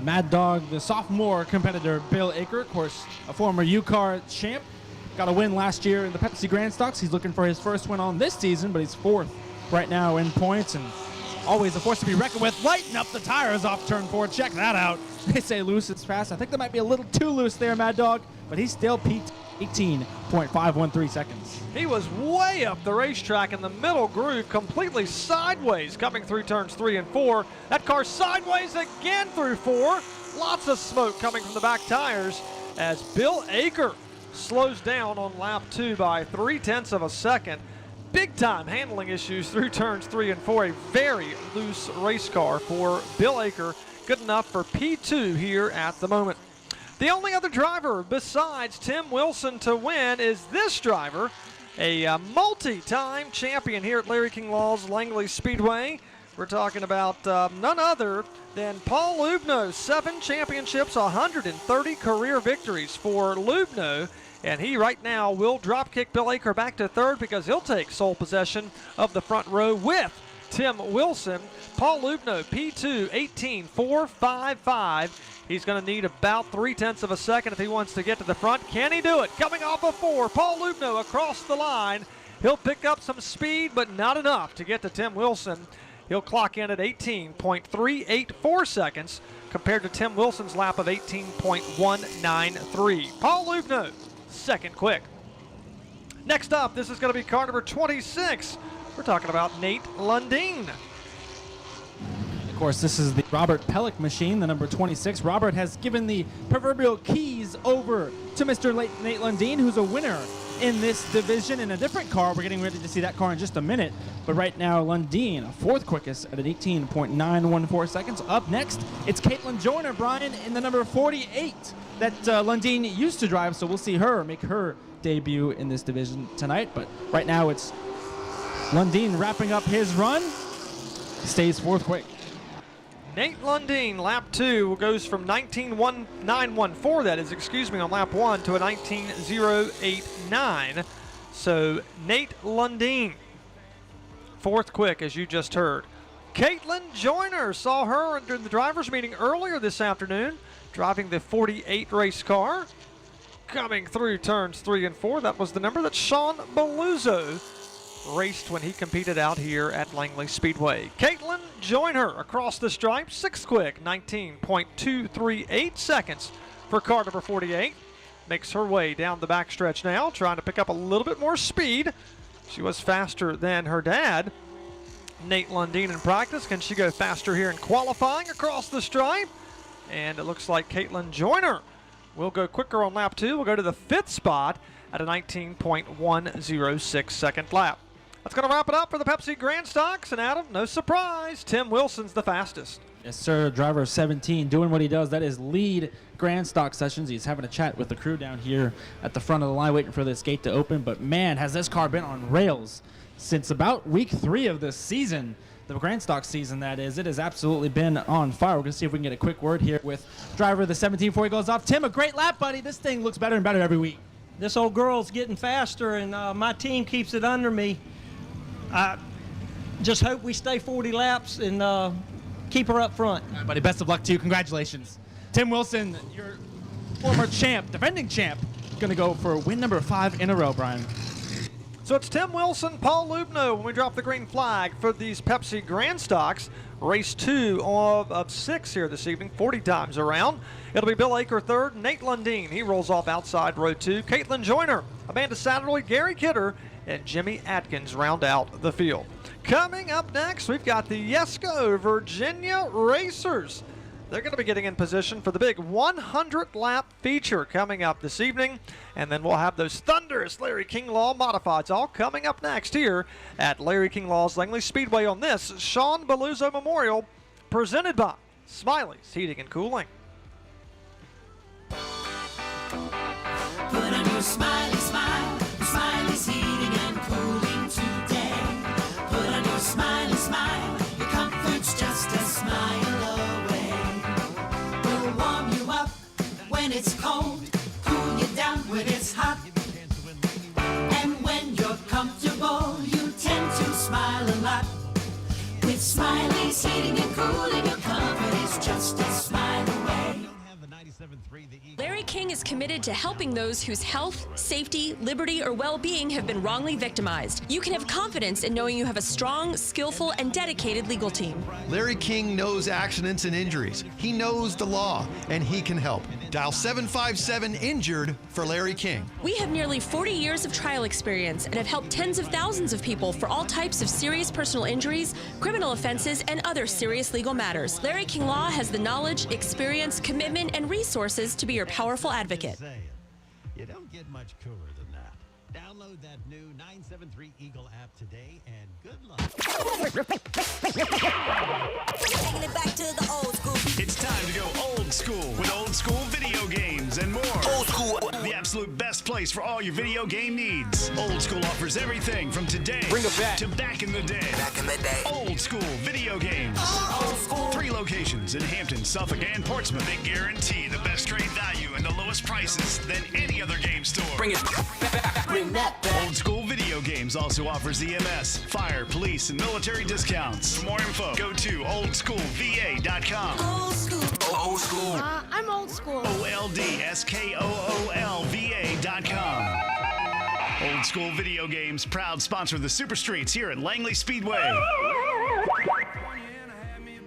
Mad Dog, the sophomore competitor, Bill Aker, of course, a former U-Car champ. Got a win last year in the Pepsi Grand Stocks. He's looking for his first win on this season, but he's 4th right now in points, and always a force to be reckoned with. Lighten up the tires off turn 4. Check that out. They say loose, it's fast. I think that might be a little too loose there, Mad Dog, but he's still peaked 18.513 seconds. He was way up the racetrack in the middle groove, completely sideways coming through turns 3 and 4. That car sideways again through 4. Lots of smoke coming from the back tires as Bill Aker slows down on lap 2 by 0.3 of a second. Big time handling issues through turns 3 and 4. A very loose race car for Bill Aker. Good enough for P2 here at the moment. The only other driver besides Tim Wilson to win is this driver, a multi-time champion here at Larry King Law's Langley Speedway. We're talking about none other than Paul Lubno. 7 championships, 130 career victories for Lubno. And he right now will drop kick Bill Aker back to 3rd because he'll take sole possession of the front row with Tim Wilson. Paul Lubno, P2, 18.455. He's going to need about 0.3 of a second if he wants to get to the front. Can he do it? Coming off of 4, Paul Lubno across the line. He'll pick up some speed, but not enough to get to Tim Wilson. He'll clock in at 18.384 seconds compared to Tim Wilson's lap of 18.193. Paul Lubno, second quick. Next up, this is going to be car number 26. We're talking about Nate Lundeen. Of course, this is the Robert Pellick machine, the number 26. Robert has given the proverbial keys over to Mr. Nate Lundeen, who's a winner in this division in a different car. We're getting ready to see that car in just a minute. But right now, Lundeen, 4th quickest at an 18.914 seconds. Up next, it's Caitlin Joyner, Brian, in the number 48 that Lundeen used to drive. So we'll see her make her debut in this division tonight. But right now, it's Lundeen wrapping up his run. Stays 4th quick. Nate Lundeen, lap 2, goes from 19.914, that is, on lap 1 to a 19.089. So Nate Lundeen, 4th quick, as you just heard. Caitlin Joyner, saw her during the drivers' meeting earlier this afternoon, driving the 48 race car. Coming through turns 3 and 4, that was the number that Shawn Balluzzo raced when he competed out here at Langley Speedway. Caitlin Joyner across the stripe, 6th quick, 19.238 seconds for car number 48. Makes her way down the backstretch now, trying to pick up a little bit more speed. She was faster than her dad, Nate Lundeen, in practice. Can she go faster here in qualifying across the stripe? And it looks like Caitlin Joyner will go quicker on lap 2. We'll go to the 5th spot at a 19.106 second lap. That's going to wrap it up for the Pepsi Grand Stocks. And Adam, no surprise, Tim Wilson's the fastest. Yes, sir. Driver 17 doing what he does. That is lead Grand Stock sessions. He's having a chat with the crew down here at the front of the line waiting for this gate to open. But, man, has this car been on rails since about week 3 of this season. The Grand Stock season, that is. It has absolutely been on fire. We're going to see if we can get a quick word here with driver the 17 before he goes off. Tim, a great lap, buddy. This thing looks better and better every week. This old girl's getting faster, and my team keeps it under me. I just hope we stay 40 laps and keep her up front. All right, buddy, best of luck to you. Congratulations. Tim Wilson, your former champ, defending champ, going to go for win number 5 in a row, Brian. So it's Tim Wilson, Paul Lubno when we drop the green flag for these Pepsi Grand Stocks. Race 2 of 6 here this evening, 40 times around. It'll be Bill Aker 3rd, Nate Lundeen, he rolls off outside row 2. Caitlin Joyner, Amanda Satterley, Gary Kidder, and Jimmy Atkins round out the field. Coming up next, we've got the Yesco Virginia Racers. They're going to be getting in position for the big 100-lap feature coming up this evening. And then we'll have those thunderous Larry King Law modifieds all coming up next here at Larry King Law's Langley Speedway on this Shawn Balluzzo Memorial, presented by Smiley's Heating and Cooling. Put on your smiley smile, Smiley's Heating and Cooling today. Put on your smiley smile, your comfort's just a smile away. We'll warm you up when it's cold, cool you down when it's hot. And when you're comfortable, you tend to smile a lot. With Smiley's Heating and Cooling, your comfort is just a smile away. Larry King is committed to helping those whose health, safety, liberty, or well-being have been wrongly victimized. You can have confidence in knowing you have a strong, skillful, and dedicated legal team. Larry King knows accidents and injuries. He knows the law, and he can help. Dial 757-INJURED for Larry King. We have nearly 40 years of trial experience and have helped tens of thousands of people for all types of serious personal injuries, criminal offenses, and other serious legal matters. Larry King Law has the knowledge, experience, commitment, and resources to be your powerful advocate. You don't get much cooler than that. Download that new 973 Eagle app today and good luck. Taking it back to the old school. It's time to go old school with old school video games and more. Old school. The absolute best place for all your video game needs. Old School offers everything from today to back in the day. Back in the day. Old School video games. Old school. 3 locations in Hampton, Suffolk, and Portsmouth. They guarantee the best trade value and the lowest prices than any other game store. Bring it back. Bring that back. Old School Video Games also offers EMS, fire, police, and military discounts. For more info, go to oldschoolva.com. Old school. Old school. I'm old school. OLDSKOOLVA.com. Old School Video Games, proud sponsor of the Super Streets here at Langley Speedway.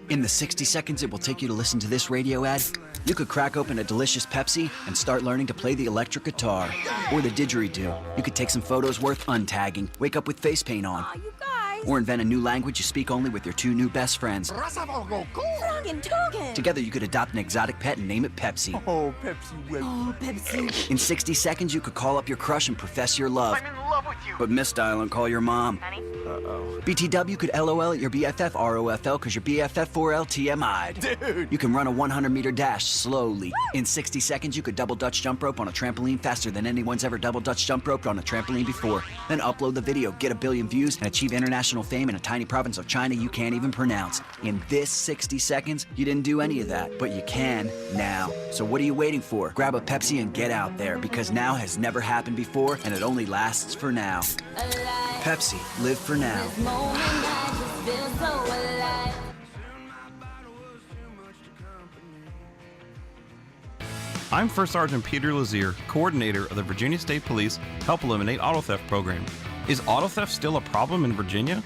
In the 60 seconds it will take you to listen to this radio ad, you could crack open a delicious Pepsi and start learning to play the electric guitar. Or the didgeridoo. You could take some photos worth untagging, wake up with face paint on. You guys. Or invent a new language you speak only with your 2 new best friends. Together you could adopt an exotic pet and name it Pepsi. Oh, Pepsi. In 60 seconds you could call up your crush and profess your love. I'm in love with but misdial and call your mom. Uh-oh. BTW could LOL at your BFF ROFL because your BFF 4L TMI'd. Dude! You can run a 100-meter dash slowly. In 60 seconds, you could double Dutch jump rope on a trampoline faster than anyone's ever double Dutch jump roped on a trampoline before. Then upload the video, get a billion views, and achieve international fame in a tiny province of China you can't even pronounce. In this 60 seconds, you didn't do any of that, but you can now. So what are you waiting for? Grab a Pepsi and get out there, because now has never happened before, and it only lasts for now. Pepsi, live for now. I'm First Sergeant Peter Lazier, coordinator of the Virginia State Police Help Eliminate Auto Theft program. Is auto theft still a problem in Virginia?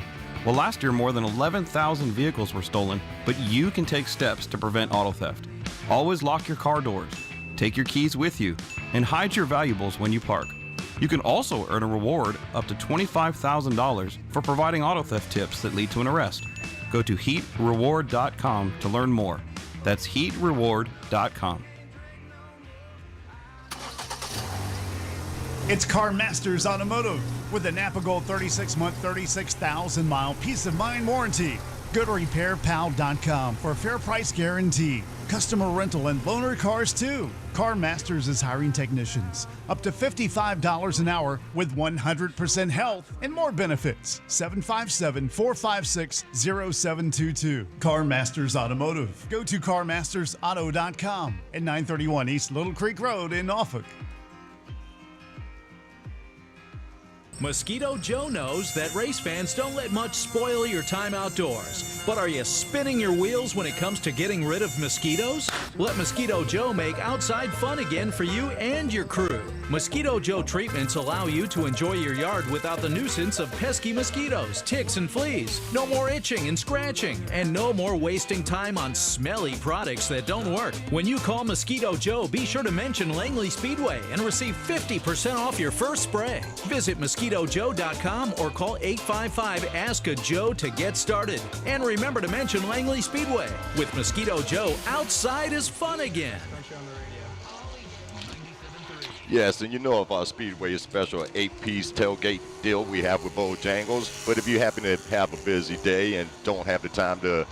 Well, last year more than 11,000 vehicles were stolen, but you can take steps to prevent auto theft. Always lock your car doors, take your keys with you, and hide your valuables when you park. You can also earn a reward up to $25,000 for providing auto theft tips that lead to an arrest. Go to heatreward.com to learn more. That's heatreward.com. It's Car Masters Automotive with the Napa Gold 36-month, 36,000-mile peace of mind warranty. Go to RepairPal.com for a fair price guarantee. Customer rental and loaner cars too. Car Masters is hiring technicians up to $55 an hour with 100% health and more benefits. 757-456-0722. Car Masters Automotive. Go to CarMastersAuto.com at 931 East Little Creek Road in Norfolk. Mosquito Joe knows that race fans don't let much spoil your time outdoors. But are you spinning your wheels when it comes to getting rid of mosquitoes? Let Mosquito Joe make outside fun again for you and your crew. Mosquito Joe treatments allow you to enjoy your yard without the nuisance of pesky mosquitoes, ticks, and fleas. No more itching and scratching, and no more wasting time on smelly products that don't work. When you call Mosquito Joe, be sure to mention Langley Speedway and receive 50% off your first spray. Visit MosquitoJoe.com or call 855-ASK-A-JOE to get started. And remember to mention Langley Speedway. With Mosquito Joe, outside is fun again. Yes, and you know of our Speedway special 8-piece tailgate deal we have with Bojangles. But if you happen to have a busy day and don't have the time to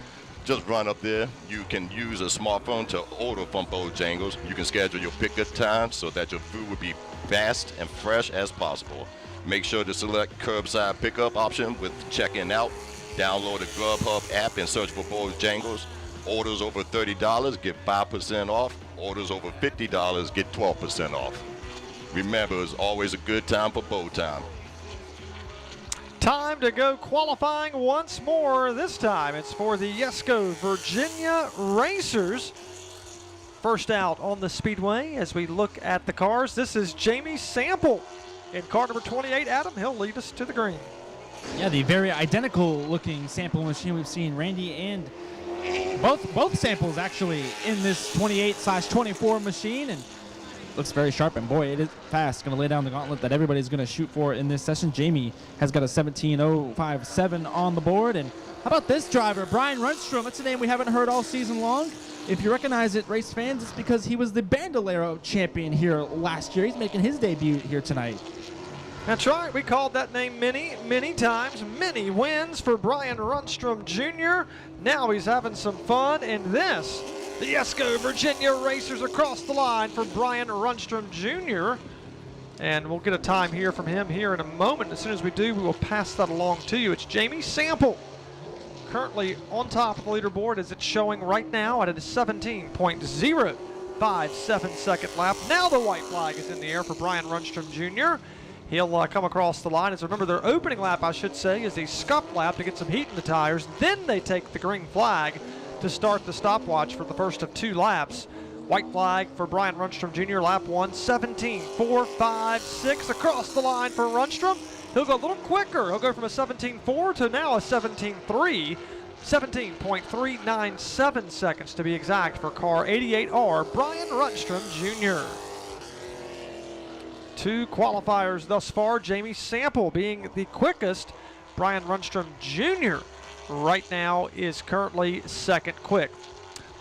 just run up there, you can use a smartphone to order from Bojangles. You can schedule your pickup time so that your food will be fast and fresh as possible. Make sure to select curbside pickup option with check-in out. Download the Grubhub app and search for Bojangles. Orders over $30 get 5% off. Orders over $50 get 12% off. Remember, it's always a good time for bow time. Time to go qualifying once more. This time it's for the Yesco Virginia Racers. First out on the speedway as we look at the cars. This is Jamie Sample in car number 28. Adam, he'll lead us to the green. Yeah, the very identical looking sample machine we've seen Randy and both samples actually in this 28/24 machine, and looks very sharp, and boy, it is fast. Going to lay down the gauntlet that everybody's going to shoot for in this session. Jamie has got a 17.057 on the board. And how about this driver, Brian Rundstrom? That's a name we haven't heard all season long. If you recognize it, race fans, it's because he was the Bandolero champion here last year. He's making his debut here tonight. That's right. We called that name many times. Many wins for Brian Rundstrom Jr. Now he's having some fun in this. The Yesco Virginia Racers across the line for Brian Rundstrom Jr. And we'll get a time here from him here in a moment. As soon as we do, we will pass that along to you. It's Jamie Sample, currently on top of the leaderboard as it's showing right now at a 17.057 second lap. Now the white flag is in the air for Brian Rundstrom Jr. He'll come across the line. As remember, their opening lap, I should say, is a scuff lap to get some heat in the tires. Then they take the green flag to start the stopwatch for the first of 2 laps. White flag for Brian Rundstrom Jr. Lap 1, 17.456 across the line for Rundstrom. He'll go a little quicker. He'll go from a 17.4 to now a 17.3. 17.397 seconds to be exact for car 88R, Brian Rundstrom Jr. 2 qualifiers thus far, Jamie Sample being the quickest. Brian Rundstrom Jr. right now is currently second quick.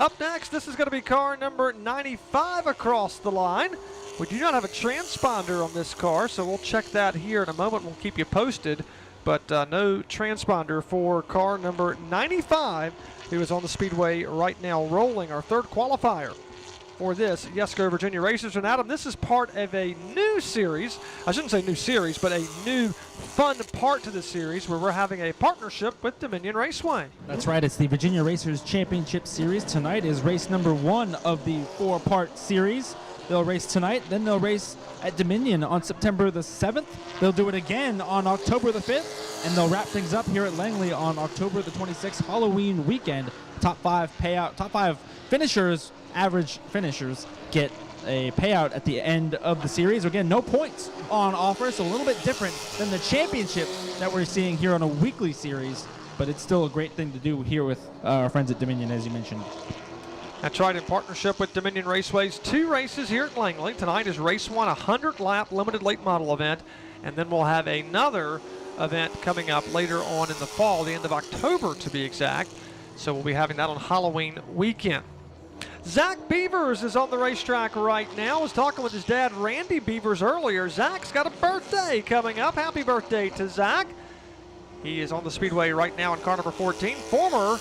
Up next, this is going to be car number 95 across the line. We do not have a transponder on this car, so we'll check that here in a moment. We'll keep you posted, but no transponder for car number 95, who is on the speedway right now rolling our third qualifier for this Yesco Virginia Racers. And Adam, this is part of a new series. I shouldn't say new series, but a new fun part to the series where we're having a partnership with Dominion Raceway. That's right. It's the Virginia Racers Championship Series. Tonight is race number 1 of the 4-part series. They'll race tonight, then they'll race at Dominion on September the 7th. They'll do it again on October the 5th, and they'll wrap things up here at Langley on October the 26th, Halloween weekend. Top 5 finishers, average finishers, get a payout at the end of the series. Again, no points on offer, so a little bit different than the championship that we're seeing here on a weekly series, but it's still a great thing to do here with our friends at Dominion, as you mentioned. That's right, in partnership with Dominion Raceway's 2 races here at Langley. Tonight is race 1, a 100-lap limited late model event, and then we'll have another event coming up later on in the fall, the end of October to be exact. So we'll be having that on Halloween weekend. Zach Beavers is on the racetrack right now. I was talking with his dad, Randy Beavers, earlier. Zach's got a birthday coming up. Happy birthday to Zach. He is on the speedway right now in car number 14, former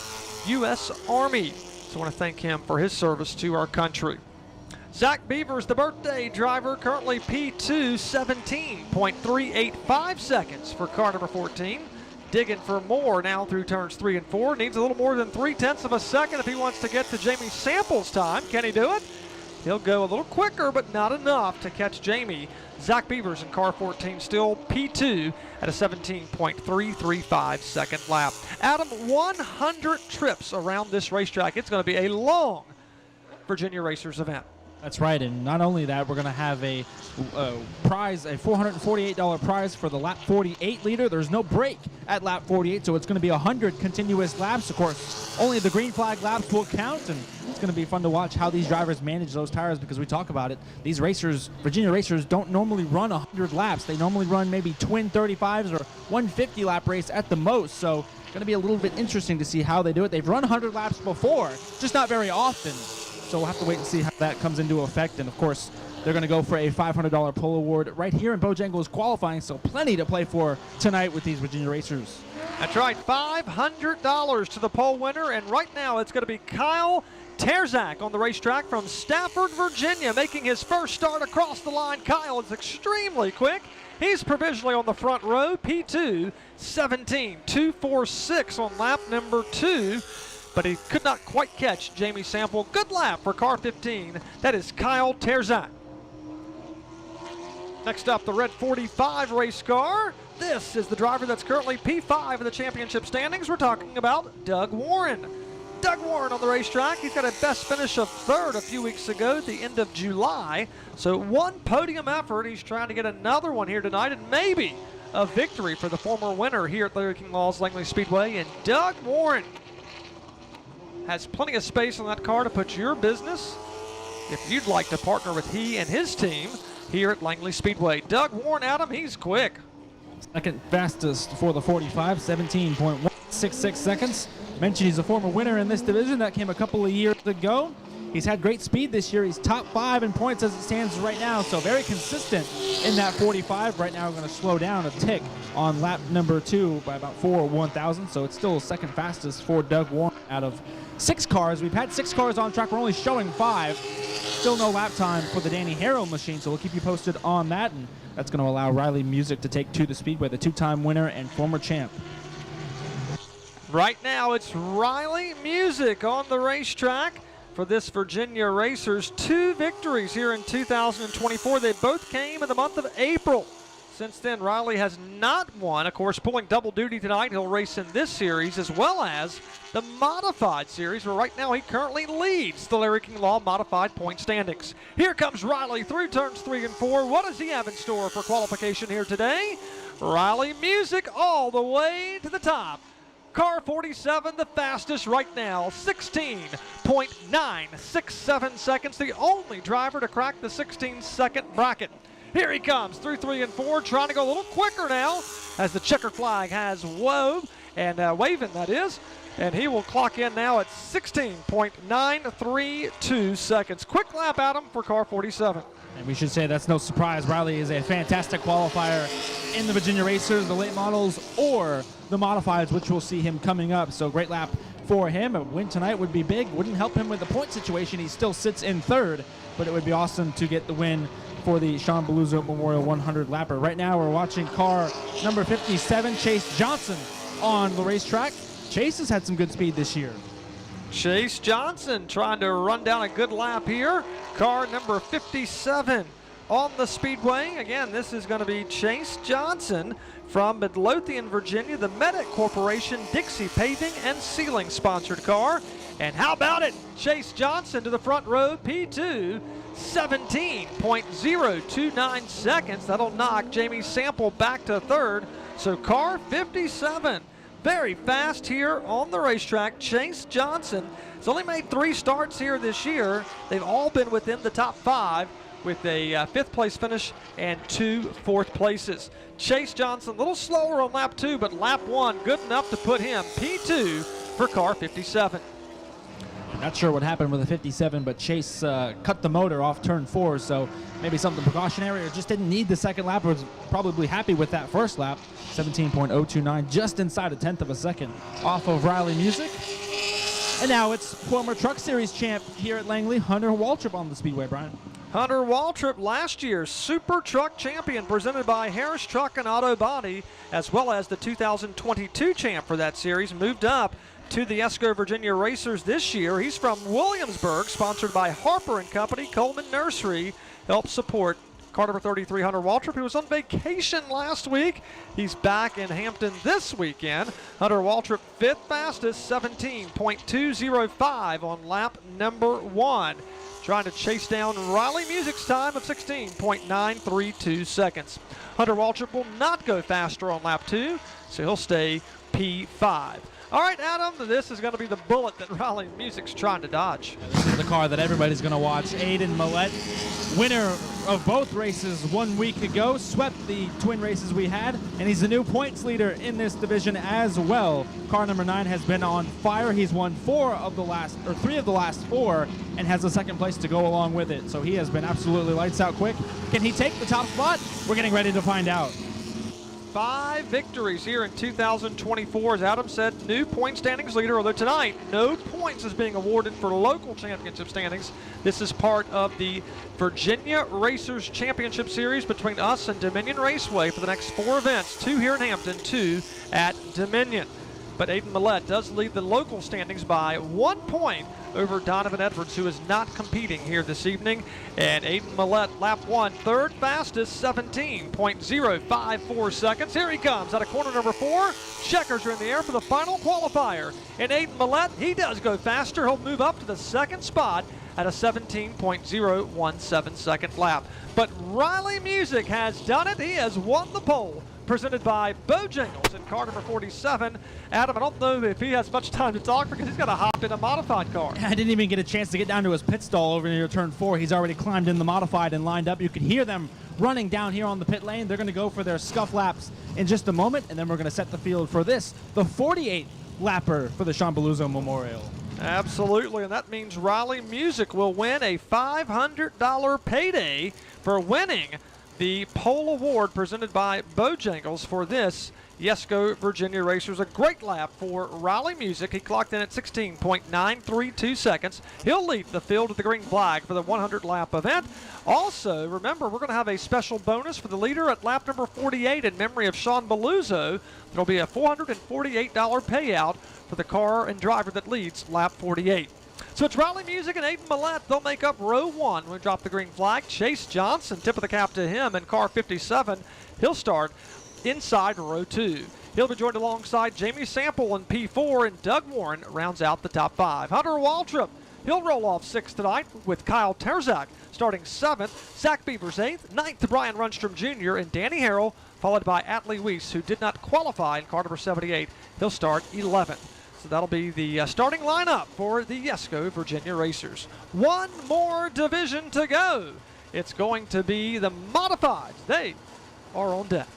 U.S. Army. So I want to thank him for his service to our country. Zach Beavers, the birthday driver, currently P2, 17.385 seconds for car number 14. Digging for more now through turns 3 and 4. Needs a little more than 0.3 of a second if he wants to get to Jamie Sample's time. Can he do it? He'll go a little quicker, but not enough to catch Jamie. Zach Beavers in car 14 still P2 at a 17.335 second lap. Adam, 100 trips around this racetrack. It's going to be a long Virginia Racers event. That's right, and not only that, we're going to have a prize, a $448 prize for the lap 48 leader. There's no break at lap 48, so it's going to be 100 continuous laps. Of course, only the green flag laps will count, and it's going to be fun to watch how these drivers manage those tires, because we talk about it. These racers, Virginia racers, don't normally run 100 laps. They normally run maybe twin 35s or 150 lap race at the most, so going to be a little bit interesting to see how they do it. They've run 100 laps before, just not very often. So we'll have to wait and see how that comes into effect. And, of course, they're going to go for a $500 pole award right here in Bojangles qualifying, so plenty to play for tonight with these Virginia racers. That's right, $500 to the pole winner, and right now it's going to be Kyle Terzak on the racetrack from Stafford, Virginia, making his first start across the line. Kyle is extremely quick. He's provisionally on the front row, P2, 17.246 on lap number 2. But he could not quite catch Jamie Sample. Good lap for car 15. That is Kyle Terzak. Next up, the red 45 race car. This is the driver that's currently P5 in the championship standings. We're talking about Doug Warren. Doug Warren on the racetrack. He's got a best finish of 3rd a few weeks ago at the end of July. So 1 podium effort. He's trying to get another one here tonight, and maybe a victory for the former winner here at Larry King Law's Langley Speedway. And Doug Warren has plenty of space on that car to put your business if you'd like to partner with he and his team here at Langley Speedway. Doug Warren, Adam, he's quick. Second fastest for the 45, 17.166 seconds. Mentioned he's a former winner in this division. That came a couple of years ago. He's had great speed this year. He's top 5 in points as it stands right now, so very consistent in that 45. Right now we're going to slow down a tick on lap number 2 by about 4 1,000, so it's still second fastest for Doug Warren out of 6 cars. We've had 6 cars on track. We're only showing 5. Still no lap time for the Danny Harrow machine, so we'll keep you posted on that, and that's going to allow Riley Music to take to the Speedway, the 2-time winner and former champ. Right now it's Riley Music on the racetrack for this Virginia Racers. 2 victories here in 2024. They both came in the month of April. Since then, Riley has not won. Of course, pulling double duty tonight, he'll race in this series as well as the Modified Series, where right now he currently leads the Larry King Law Modified point standings. Here comes Riley through turns 3 and 4. What does he have in store for qualification here today? Riley Music all the way to the top. Car 47, the fastest right now, 16.967 seconds. The only driver to crack the 16-second bracket. Here he comes through 3 and 4, trying to go a little quicker now as the checker flag has waving, that is. And he will clock in now at 16.932 seconds. Quick lap, Adam, for car 47. And we should say that's no surprise. Riley is a fantastic qualifier in the Virginia Racers, the late models, or the modifieds, which we'll see him coming up. So great lap for him. A win tonight would be big. Wouldn't help him with the point situation. He still sits in third, but it would be awesome to get the win for the Shawn Balluzzo Memorial 100 lapper. Right now we're watching car number 57, Chase Johnson, on the racetrack. Chase has had some good speed this year. Chase Johnson trying to run down a good lap here. Car number 57 on the speedway. Again, this is going to be Chase Johnson from Midlothian, Virginia, the Medic Corporation Dixie Paving and Sealing sponsored car. And how about it? Chase Johnson to the front row, P2, 17.029 seconds. That'll knock Jamie Sample back to third. So car 57, very fast here on the racetrack. Chase Johnson has only made 3 starts here this year. They've all been within the top 5 with a 5th place finish and 2 4th places. Chase Johnson a little slower on lap 2, but lap 1 good enough to put him P2 for car 57. Not sure what happened with the 57, but Chase cut the motor off turn 4, so maybe something precautionary, or just didn't need the second lap, or was probably happy with that first lap. 17.029, just inside a 1/10 of a second off of Riley Music. And now it's former Truck Series champ here at Langley, Hunter Waltrip, on the speedway, Brian. Hunter Waltrip, last year's Super Truck Champion, presented by Harris Truck and Auto Body, as well as the 2022 champ for that series, moved up to the ESCO Virginia Racers this year. He's from Williamsburg, sponsored by Harper & Company, Coleman Nursery, helps support car number 33, Hunter Waltrip, who was on vacation last week. He's back in Hampton this weekend. Hunter Waltrip, 5th fastest, 17.205 on lap number 1. Trying to chase down Riley Music's time of 16.932 seconds. Hunter Waltrip will not go faster on lap 2, so he'll stay P5. All right, Adam, this is going to be the bullet that Riley Music's trying to dodge. This is the car that everybody's going to watch. Aiden Millett, winner of both races 1 week ago, swept the twin races we had, and he's the new points leader in this division as well. Car number 9 has been on fire. He's won 3 of the last 4, and has a second place to go along with it. So he has been absolutely lights out quick. Can he take the top spot? We're getting ready to find out. 5 victories here in 2024. As Adam said, new point standings leader, although tonight no points is being awarded for local championship standings. This is part of the Virginia Racers Championship Series between us and Dominion Raceway for the next 4 events, 2 here in Hampton, 2 at Dominion. But Aiden Millett does lead the local standings by 1 point over Donovan Edwards, who is not competing here this evening. And Aiden Millett, lap 1, 3rd fastest, 17.054 seconds. Here he comes out of corner number 4. Checkers are in the air for the final qualifier. And Aiden Millett, he does go faster. He'll move up to the 2nd spot at a 17.017 second lap. But Riley Music has done it. He has won the pole, presented by Bojangles in car number 47. Adam, I don't know if he has much time to talk because he's got to hop in a modified car. I didn't even get a chance to get down to his pit stall over near turn 4. He's already climbed in the modified and lined up. You can hear them running down here on the pit lane. They're going to go for their scuff laps in just a moment, and then we're going to set the field for this, the 48th lapper for the Shawn Balluzzo Memorial. Absolutely, and that means Riley Music will win a $500 payday for winning the pole award presented by Bojangles for this Yesco Virginia Racers. A great lap for Riley Music. He clocked in at 16.932 seconds. He'll lead the field with the green flag for the 100-lap event. Also, remember, we're going to have a special bonus for the leader at lap number 48 in memory of Shawn Balluzzo. There'll be a $448 payout for the car and driver that leads lap 48. So it's Riley Music and Aiden Millett. They'll make up row 1 when we drop the green flag. Chase Johnson, tip of the cap to him in car 57. He'll start inside row 2. He'll be joined alongside Jamie Sample in P4, and Doug Warren rounds out the top 5. Hunter Waltrip, he'll roll off 6th tonight with Kyle Terzak starting 7th. Zach Beavers 8th. 9th, Brian Runstrom Jr. and Danny Harrell, followed by Atlee Weiss, who did not qualify in car number 78. He'll start 11th. So that'll be the starting lineup for the Yesco Virginia Racers. One more division to go. It's going to be the modifieds. They are on deck.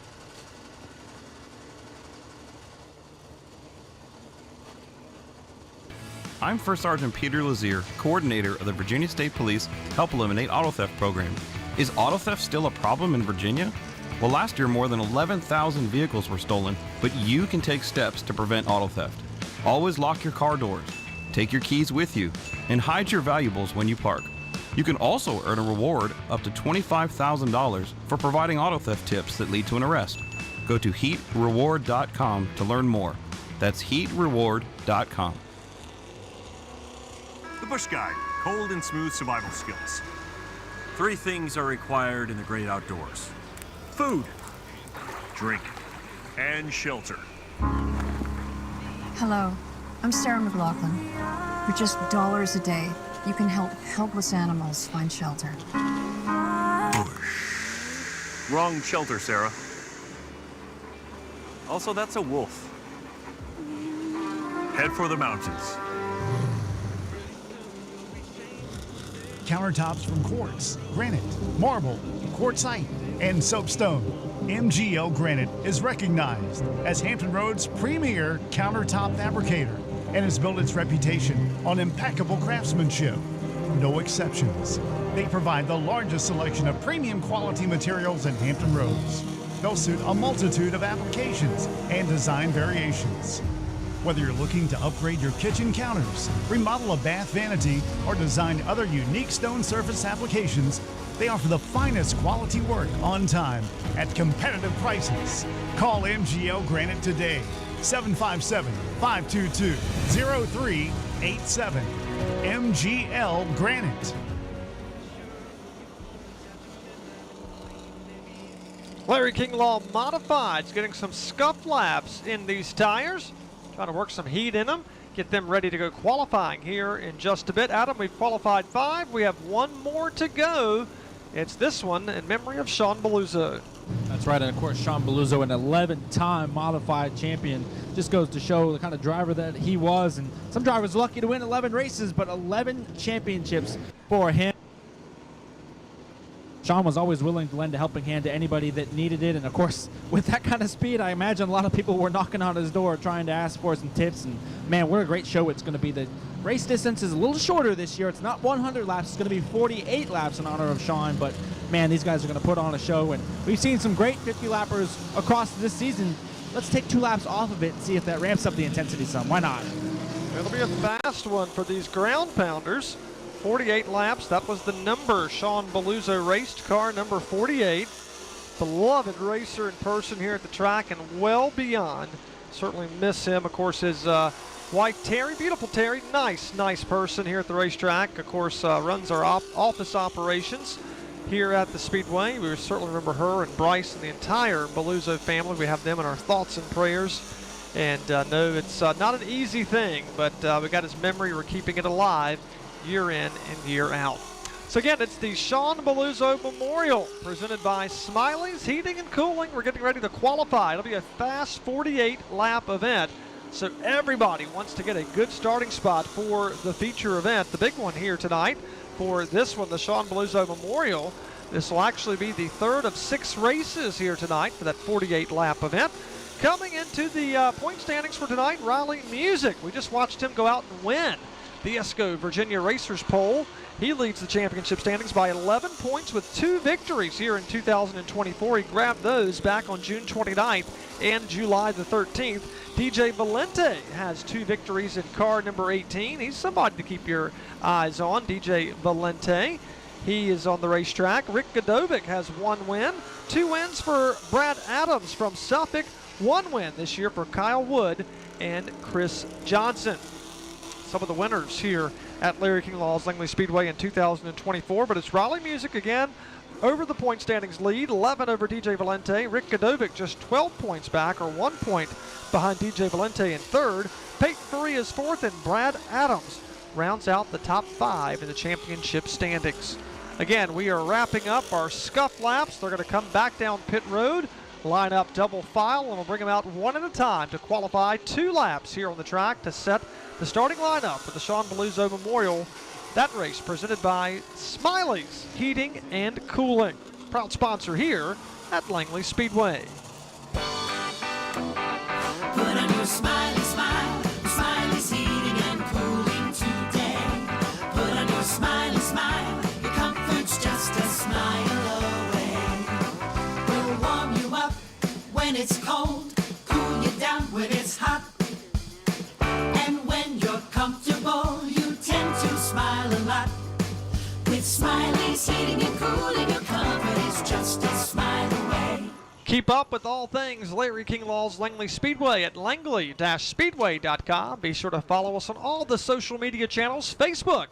I'm First Sergeant Peter Lazier, coordinator of the Virginia State Police Help Eliminate Auto Theft program. Is auto theft still a problem in Virginia? Well, last year more than 11,000 vehicles were stolen, but you can take steps to prevent auto theft. Always lock your car doors, take your keys with you, and hide your valuables when you park. You can also earn a reward up to $25,000 for providing auto theft tips that lead to an arrest. Go to heatreward.com to learn more. That's heatreward.com. The Bush Guide, cold and smooth survival skills. 3 things are required in the great outdoors: food, drink, and shelter. Hello, I'm Sarah McLaughlin. For just dollars a day, you can help helpless animals find shelter. Wrong shelter, Sarah. Also, that's a wolf. Head for the mountains. Countertops from quartz, granite, marble, quartzite, and soapstone. MGL Granite is recognized as Hampton Road's premier countertop fabricator and has built its reputation on impeccable craftsmanship. No exceptions. They provide the largest selection of premium quality materials in Hampton Roads. They'll suit a multitude of applications and design variations. Whether you're looking to upgrade your kitchen counters, remodel a bath vanity, or design other unique stone surface applications, they offer the finest quality work on time at competitive prices. Call MGL Granite today, 757-522-0387. MGL Granite. Larry King Law Modified's getting some scuff laps in these tires. Trying to work some heat in them, get them ready to go qualifying here in just a bit. Adam, we've qualified 5. We have 1 more to go. It's this one in memory of Shawn Balluzzo. That's right, and of course, Shawn Balluzzo, an 11-time modified champion. Just goes to show the kind of driver that he was. And some drivers are lucky to win 11 races, but 11 championships for him. Shawn was always willing to lend a helping hand to anybody that needed it. And of course, with that kind of speed, I imagine a lot of people were knocking on his door trying to ask for some tips. And man, what a great show it's going to be. The race distance is a little shorter this year. It's not 100 laps. It's going to be 48 laps in honor of Shawn. But man, these guys are going to put on a show. And we've seen some great 50-lappers across this season. Let's take 2 laps off of it and see if that ramps up the intensity some. Why not? It'll be a fast one for these ground pounders. 48 laps, that was the number Shawn Balluzzo raced, car number 48. Beloved racer in person here at the track and well beyond. Certainly miss him. Of course, his wife Terry, beautiful Terry, nice person here at the racetrack. Of course, runs our office operations here at the Speedway. We certainly remember her and Bryce and the entire Balluzzo family. We have them in our thoughts and prayers. And no, it's not an easy thing, but we got his memory. We're keeping it alive year in and year out. So again, it's the Shawn Balluzzo Memorial presented by Smiley's Heating and Cooling. We're getting ready to qualify. It'll be a fast 48-lap event. So everybody wants to get a good starting spot for the feature event. The big one here tonight for this one, the Shawn Balluzzo Memorial. This will actually be the 3rd of 6 races here tonight for that 48-lap event. Coming into the point standings for tonight, Riley Music. We just watched him go out and win the ESCO Virginia Racers Poll. He leads the championship standings by 11 points with 2 victories here in 2024. He grabbed those back on June 29th and July the 13th. DJ Valente has 2 victories in car number 18. He's somebody to keep your eyes on, DJ Valente. He is on the racetrack. Rick Godovic has 1 win. 2 wins for Brad Adams from Suffolk. 1 win this year for Kyle Wood and Chris Johnson. Some of the winners here at Larry King Law's Langley Speedway in 2024, but it's Riley Music again over the point standings lead, 11 over DJ Valente. Rick Godovic just 12 points back, or 1 point behind DJ Valente in 3rd. Peyton Faria is 4th, and Brad Adams rounds out the top 5 in the championship standings. Again, we are wrapping up our scuff laps. They're going to come back down pit road, line up double file, and we'll bring them out 1 at a time to qualify 2 laps here on the track to set the starting lineup for the Shawn Balluzzo Memorial. That race presented by Smiley's Heating and Cooling, proud sponsor here at Langley Speedway. Put on your smiley smile, Smiley's Heating and Cooling just a smile away. Keep up with all things Larry King Law's Langley Speedway at langley-speedway.com. Be sure to follow us on all the social media channels, Facebook,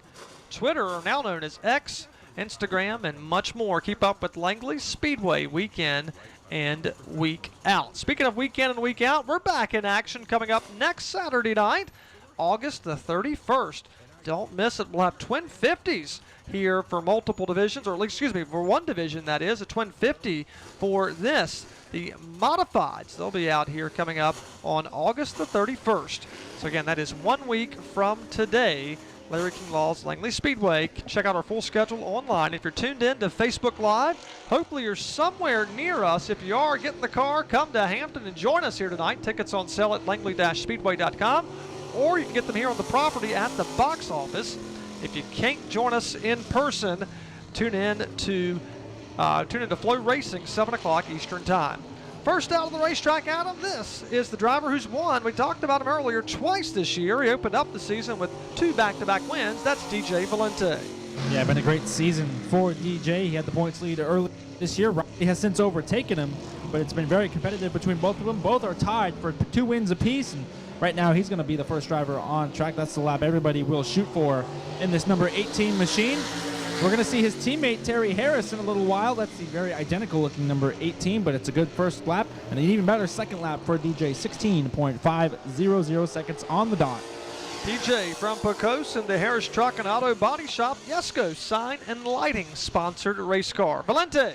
Twitter, now known as X, Instagram, and much more. Keep up with Langley Speedway week in and week out. Speaking of week in and week out, we're back in action coming up next Saturday night, August the 31st. Don't miss it. We'll have twin 50s here for multiple divisions, or at least, excuse me, for one division, that is, a twin 50 for this, the modifieds. They'll be out here coming up on August the 31st. So again, that is 1 week from today. Larry King Law's Langley Speedway. Check out our full schedule online. If you're tuned in to Facebook Live, hopefully you're somewhere near us. If you are, get in the car, come to Hampton and join us here tonight. Tickets on sale at langley-speedway.com, or you can get them here on the property at the box office. If you can't join us in person, tune in to Flow Racing, 7 o'clock Eastern Time. First out of the racetrack, Adam, this is the driver who's won. We talked about him earlier twice this year. He opened up the season with 2 back-to-back wins. That's DJ Valente. Yeah, been a great season for DJ. He had the points lead early this year. He has since overtaken him, but it's been very competitive between both of them. Both are tied for 2 wins apiece, and right now he's going to be the first driver on track. That's the lap everybody will shoot for in this number 18 machine. We're going to see his teammate Terry Harris in a little while. That's the very identical looking number 18, but it's a good first lap and an even better second lap for DJ. 16.500 seconds on the dot. DJ from Pocosin, the Harris Truck and Auto Body Shop, Yesco Sign and Lighting sponsored race car. Valente,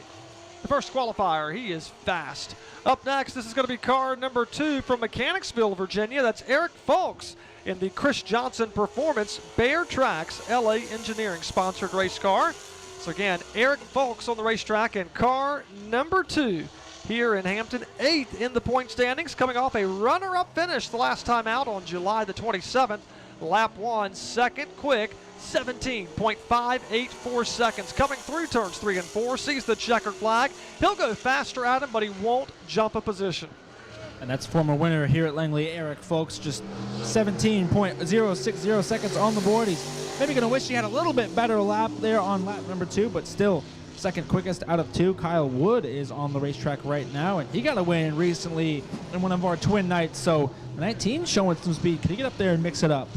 the first qualifier, he is fast. Up next, this is going to be car number 2 from Mechanicsville, Virginia. That's Eric Folks in the Chris Johnson Performance Bear Tracks LA Engineering sponsored race car. So again, Eric Folks on the racetrack in car number 2 here in Hampton, 8th in the point standings, coming off a runner-up finish the last time out on July the 27th. Lap 1, second quick, 17.584 seconds. Coming through turns 3 and 4, sees the checkered flag. He'll go faster at him, but he won't jump a position. And that's former winner here at Langley, Eric Folks, just 17.060 seconds on the board. He's maybe going to wish he had a little bit better lap there on lap number 2, but still second quickest out of 2. Kyle Wood is on the racetrack right now, and he got a win recently in one of our twin nights. So 19 showing some speed. Can he get up there and mix it up?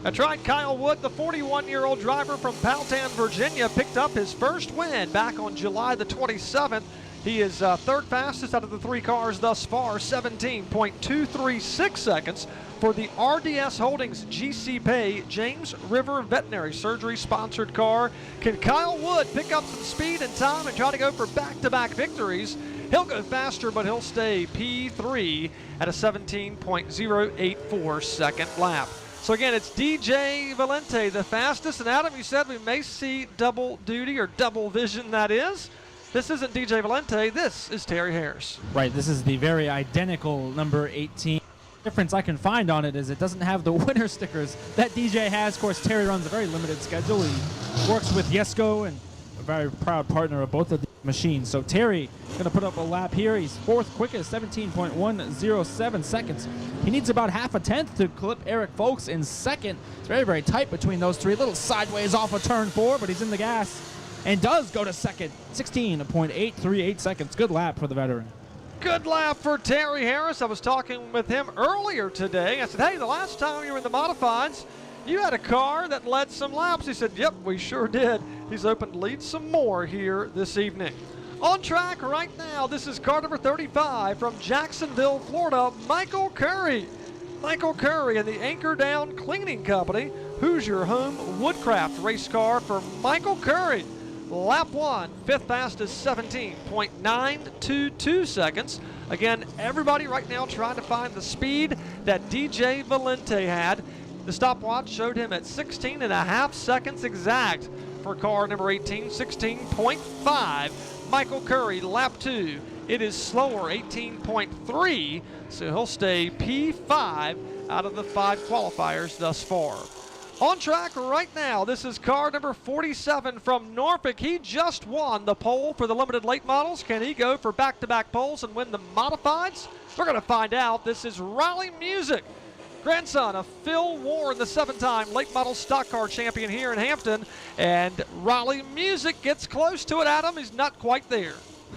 That's right, Kyle Wood, the 41-year-old driver from Powhatan, Virginia, picked up his first win back on July the 27th. He is third fastest out of the 3 cars thus far, 17.236 seconds for the RDS Holdings GC Pay James River Veterinary Surgery sponsored car. Can Kyle Wood pick up some speed and time and try to go for back-to-back victories? He'll go faster, but he'll stay P3 at a 17.084 second lap. So again, it's DJ Valente, the fastest. And Adam, you said we may see double duty or double vision, that is. This isn't DJ Valente, this is Terry Harris. Right, this is the very identical number 18. The difference I can find on it is it doesn't have the winner stickers that DJ has. Of course, Terry runs a very limited schedule. He works with Yesco and a very proud partner of both of the machines. So Terry going to put up a lap here. He's 4th quickest, 17.107 seconds. He needs about half a tenth to clip Eric Folks in 2nd. It's very, very tight between those 3. A little sideways off of turn 4, but he's in the gas and does go to 2nd. 16.838 seconds. Good lap for the veteran. Good lap for Terry Harris. I was talking with him earlier today. I said, hey, the last time you were in the modifieds, you had a car that led some laps. He said, yep, we sure did. He's open to lead some more here this evening. On track right now, this is car number 35 from Jacksonville, Florida, Michael Curry. Michael Curry and the Anchor Down Cleaning Company. Who's your home Woodcraft race car for Michael Curry? Lap 1, 5th fastest, 17.922 seconds. Again, everybody right now trying to find the speed that DJ Valente had. The stopwatch showed him at 16.5 seconds exact for car number 18, 16.5. Michael Curry, lap 2. It is slower, 18.3, so he'll stay P5 out of the 5 qualifiers thus far. On track right now, this is car number 47 from Norfolk. He just won the pole for the limited late models. Can he go for back-to-back poles and win the modifieds? We're going to find out. This is Riley Music, grandson of Phil Warren, the 7-time late model stock car champion here in Hampton. And Riley Music gets close to it, Adam. He's not quite there.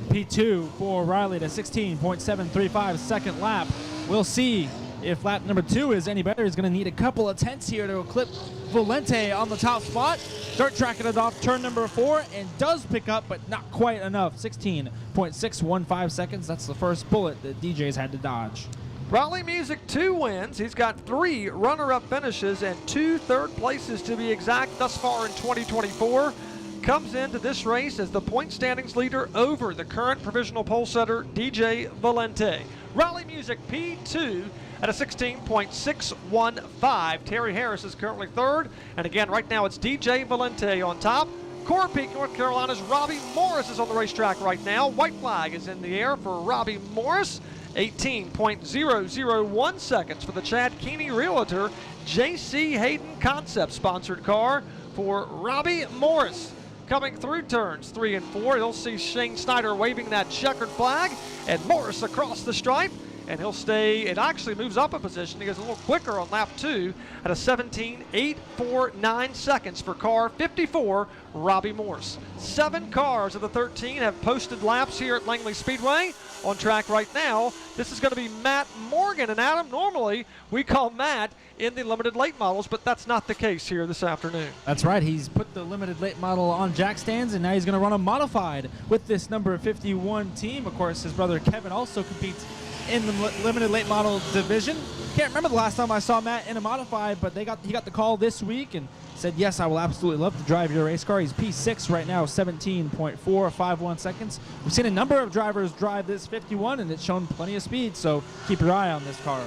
P2 for Riley to 16.735 second lap. We'll see if lap number 2 is any better. He's going to need a couple of tenths here to eclipse Valente on the top spot. Dirt tracking it off turn number 4 and does pick up, but not quite enough. 16.615 seconds. That's the first bullet that DJ's had to dodge. Raleigh Music 2 wins. He's got 3 runner-up finishes and 2 third places to be exact thus far in 2024. Comes into this race as the point standings leader over the current provisional pole setter, DJ Valente. Raleigh Music P2 at a 16.615. Terry Harris is currently third. And again, right now it's DJ Valente on top. Core Peak, North Carolina's Robbie Morris is on the racetrack right now. White flag is in the air for Robbie Morris. 18.001 seconds for the Chad Keeney Realtor JC Hayden Concept sponsored car for Robbie Morris. Coming through turns 3 and 4, you'll see Shane Snyder waving that checkered flag and Morris across the stripe. And he'll stay, it actually moves up a position. He goes a little quicker on lap 2 at a 17.849 seconds for car 54, Robbie Morse. 7 cars of the 13 have posted laps here at Langley Speedway. On track right now, this is going to be Matt Morgan. And Adam, normally we call Matt in the limited late models, but that's not the case here this afternoon. That's right. He's put the limited late model on jack stands, and now he's going to run a modified with this number 51 team. Of course, his brother Kevin also competes in the limited late model division. Can't remember the last time I saw Matt in a modified, but he got the call this week and said, yes, I will absolutely love to drive your race car. He's P6 right now, 17.451 seconds. We've seen a number of drivers drive this 51, and it's shown plenty of speed, so keep your eye on this car.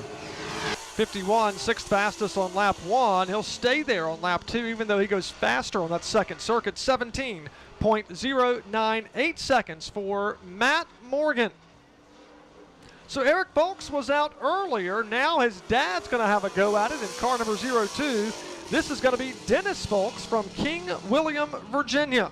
51, 6th fastest on lap 1. He'll stay there on lap 2, even though he goes faster on that second circuit. 17.098 seconds for Matt Morgan. So Eric Folks was out earlier. Now his dad's going to have a go at it in car number 02. This is going to be Dennis Folks from King William, Virginia.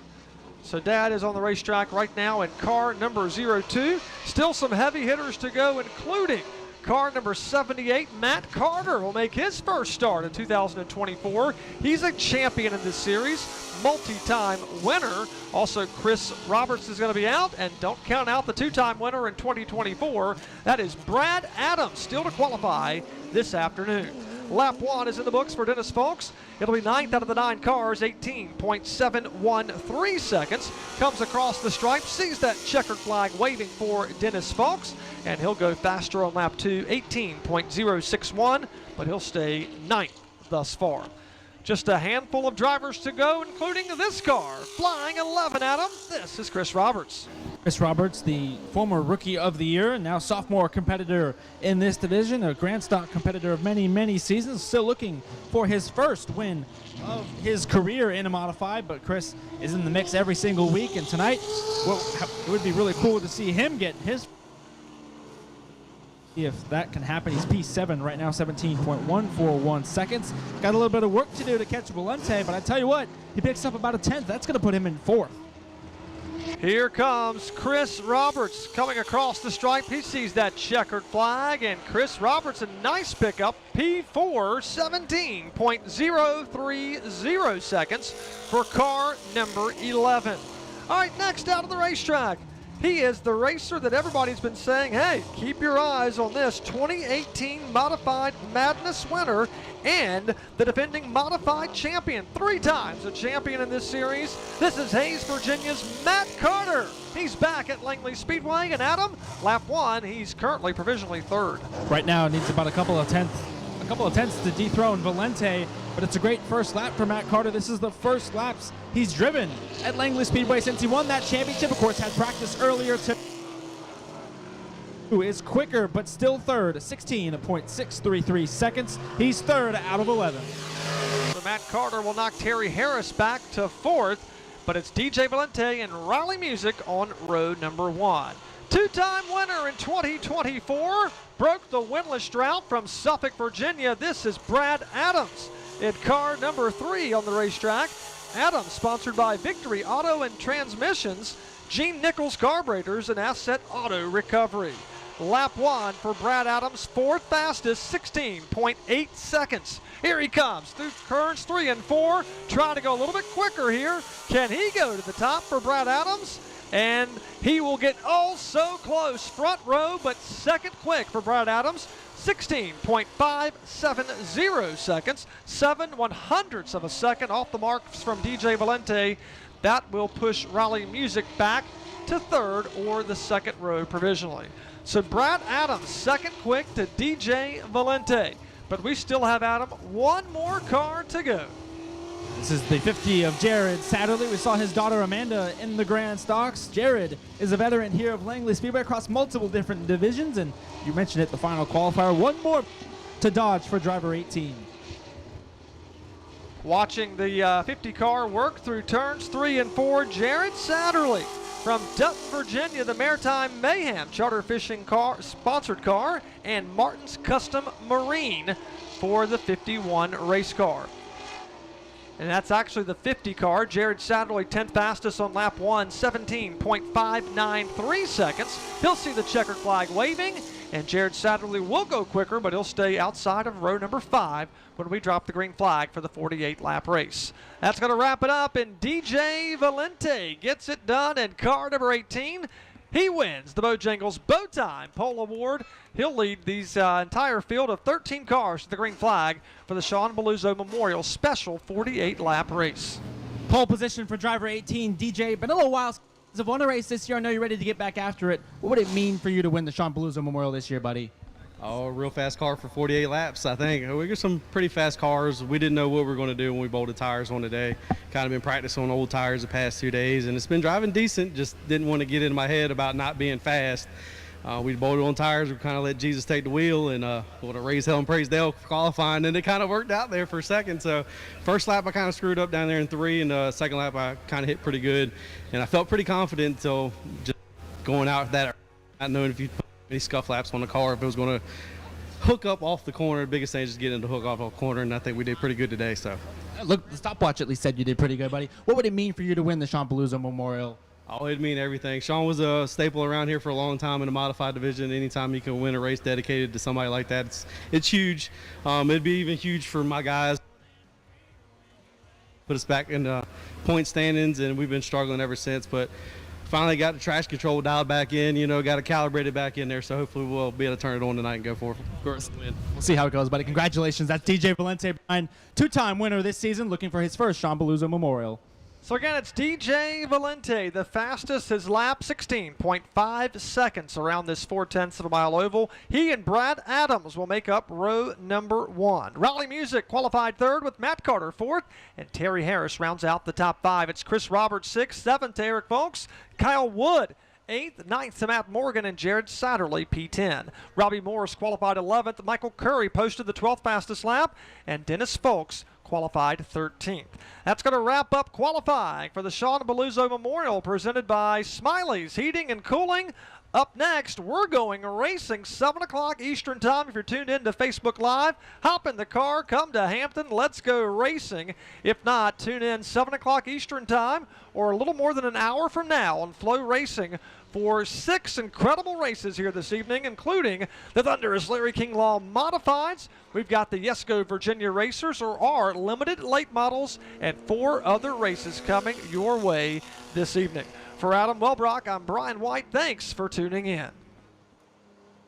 So Dad is on the racetrack right now in car number 02. Still some heavy hitters to go, including car number 78. Matt Carter will make his first start in 2024. He's a champion in this series, multi-time winner. Also, Chris Roberts is going to be out, and don't count out the 2-time winner in 2024. That is Brad Adams, still to qualify this afternoon. Lap 1 is in the books for Dennis Folks. It'll be 9th out of the 9 cars, 18.713 seconds. Comes across the stripe, sees that checkered flag waving for Dennis Folks, and he'll go faster on lap 2, 18.061, but he'll stay 9th thus far. Just a handful of drivers to go, including this car. Flying 11, Adam. This is Chris Roberts. Chris Roberts, the former Rookie of the Year and now sophomore competitor in this division, a Grand Stock competitor of many, many seasons, still looking for his first win of his career in a modified, but Chris is in the mix every single week, and tonight, well, it would be really cool to see him get his. If that can happen. He's P7 right now, 17.141 seconds. Got a little bit of work to do to catch Valente, but I tell you what, he picks up about a 10th. That's going to put him in 4th. Here comes Chris Roberts coming across the stripe. He sees that checkered flag, and Chris Roberts, a nice pickup, P4, 17.030 seconds for car number 11. All right, next out of the racetrack. He is the racer that everybody's been saying, hey, keep your eyes on this 2018 Modified Madness winner and the defending Modified champion, 3 times a champion in this series. This is Hayes, Virginia's Matt Carter. He's back at Langley Speedway, and Adam, lap 1, he's currently provisionally 3rd. Right now, it needs about a couple of tenths to dethrone Valente, but it's a great first lap for Matt Carter. This is the first laps he's driven at Langley Speedway since he won that championship. Of course, had practice earlier to who is quicker, but still 3rd, 16.633 seconds. He's 3rd out of 11. So Matt Carter will knock Terry Harris back to 4th, but it's DJ Valente and Riley Music on road number 1. 2-time winner in 2024, broke the winless drought from Suffolk, Virginia. This is Brad Adams in car number 3 on the racetrack. Adams, sponsored by Victory Auto and Transmissions, Gene Nichols Carburetors, and Asset Auto Recovery. Lap 1 for Brad Adams, 4th fastest, 16.8 seconds. Here he comes through turns 3 and 4. Try to go a little bit quicker here. Can he go to the top for Brad Adams? and he will get so close. Front row, but second quick for Brad Adams. 16.570 seconds, 7/100ths of a second off the marks from DJ Valente. That will push Rally Music back to third or the second row provisionally. So Brad Adams, second quick to DJ Valente. But we still have, Adam, one more car to go. This is the 50 of Jared Satterley. We saw his daughter Amanda in the Grand Stocks. Jared is a veteran here of Langley Speedway across multiple different divisions, and you mentioned it, the final qualifier. One more to Dodge for driver 18. Watching the 50 car work through turns 3 and 4, Jared Satterley from Dutton, Virginia, the Maritime Mayhem Charter Fishing car, sponsored car, and Martin's Custom Marine for the 51 race car. And that's actually the 50 car. Jared Satterley, 10th fastest on lap 1, 17.593 seconds. He'll see the checkered flag waving, and Jared Satterley will go quicker, but he'll stay outside of row number 5 when we drop the green flag for the 48-lap race. That's going to wrap it up, and DJ Valente gets it done, and car number 18, he wins the Bojangles Bow Time Pole Award. He'll lead these entire field of 13 cars to the green flag for the Shawn Balluzzo Memorial Special 48-lap race. Pole position for driver 18, DJ. Been a little while since you've won a race this year. I know you're ready to get back after it. What would it mean for you to win the Shawn Balluzzo Memorial this year, buddy? Oh, a real fast car for 48 laps, I think. We got some pretty fast cars. We didn't know what we were going to do when we bolted tires on today. Kind of been practicing on old tires the past 2 days, and it's been driving decent. Just didn't want to get in my head about not being fast. We bolted on tires. We kind of let Jesus take the wheel, and with a raise hell and praise Dale qualifying, and it kind of worked out there for a second. So first lap I kind of screwed up down there in 3, and second lap I kind of hit pretty good, and I felt pretty confident until just going out that, not knowing if you put any scuff laps on the car, if it was going to hook up off the corner. The biggest thing is just getting to hook off the corner, and I think we did pretty good today. So, look, the stopwatch at least said you did pretty good, buddy. What would it mean for you to win the Shawn Balluzzo Memorial? Oh, it'd mean everything. Shawn was a staple around here for a long time in the modified division. Anytime you can win a race dedicated to somebody like that, it's huge. It'd be even huge for my guys. Put us back in the point standings, and we've been struggling ever since. But finally got the traction control dialed back in, got it calibrated back in there, so hopefully we'll be able to turn it on tonight and go for it. We'll see how it goes, buddy. Congratulations. That's DJ Valente, Brian, two-time winner this season, looking for his first Shawn Balluzzo Memorial. So again, it's DJ Valente, the fastest, his lap 16.5 seconds around this 4/10 of a mile oval. He and Brad Adams will make up row number 1. Rally Music qualified third with Matt Carter fourth, and Terry Harris rounds out the top 5. It's Chris Roberts 6th, 7th to Eric Folks, Kyle Wood 8th, 9th to Matt Morgan, and Jared Satterley P10. Robbie Morris qualified 11th, Michael Curry posted the 12th fastest lap, and Dennis Folks qualified 13th. That's going to wrap up qualifying for the Shawn Balluzzo Memorial presented by Smiley's Heating and Cooling. Up next, we're going racing 7 o'clock Eastern Time. If you're tuned in to Facebook Live, hop in the car, come to Hampton, let's go racing. If not, tune in 7 o'clock Eastern Time or a little more than an hour from now on Flow Racing for 6 incredible races here this evening, including the Thunderous Larry King Law Modifieds. We've got the Yesco Virginia Racers, or our limited late models, and 4 other races coming your way this evening. For Adam Welbrock, I'm Brian White. Thanks for tuning in.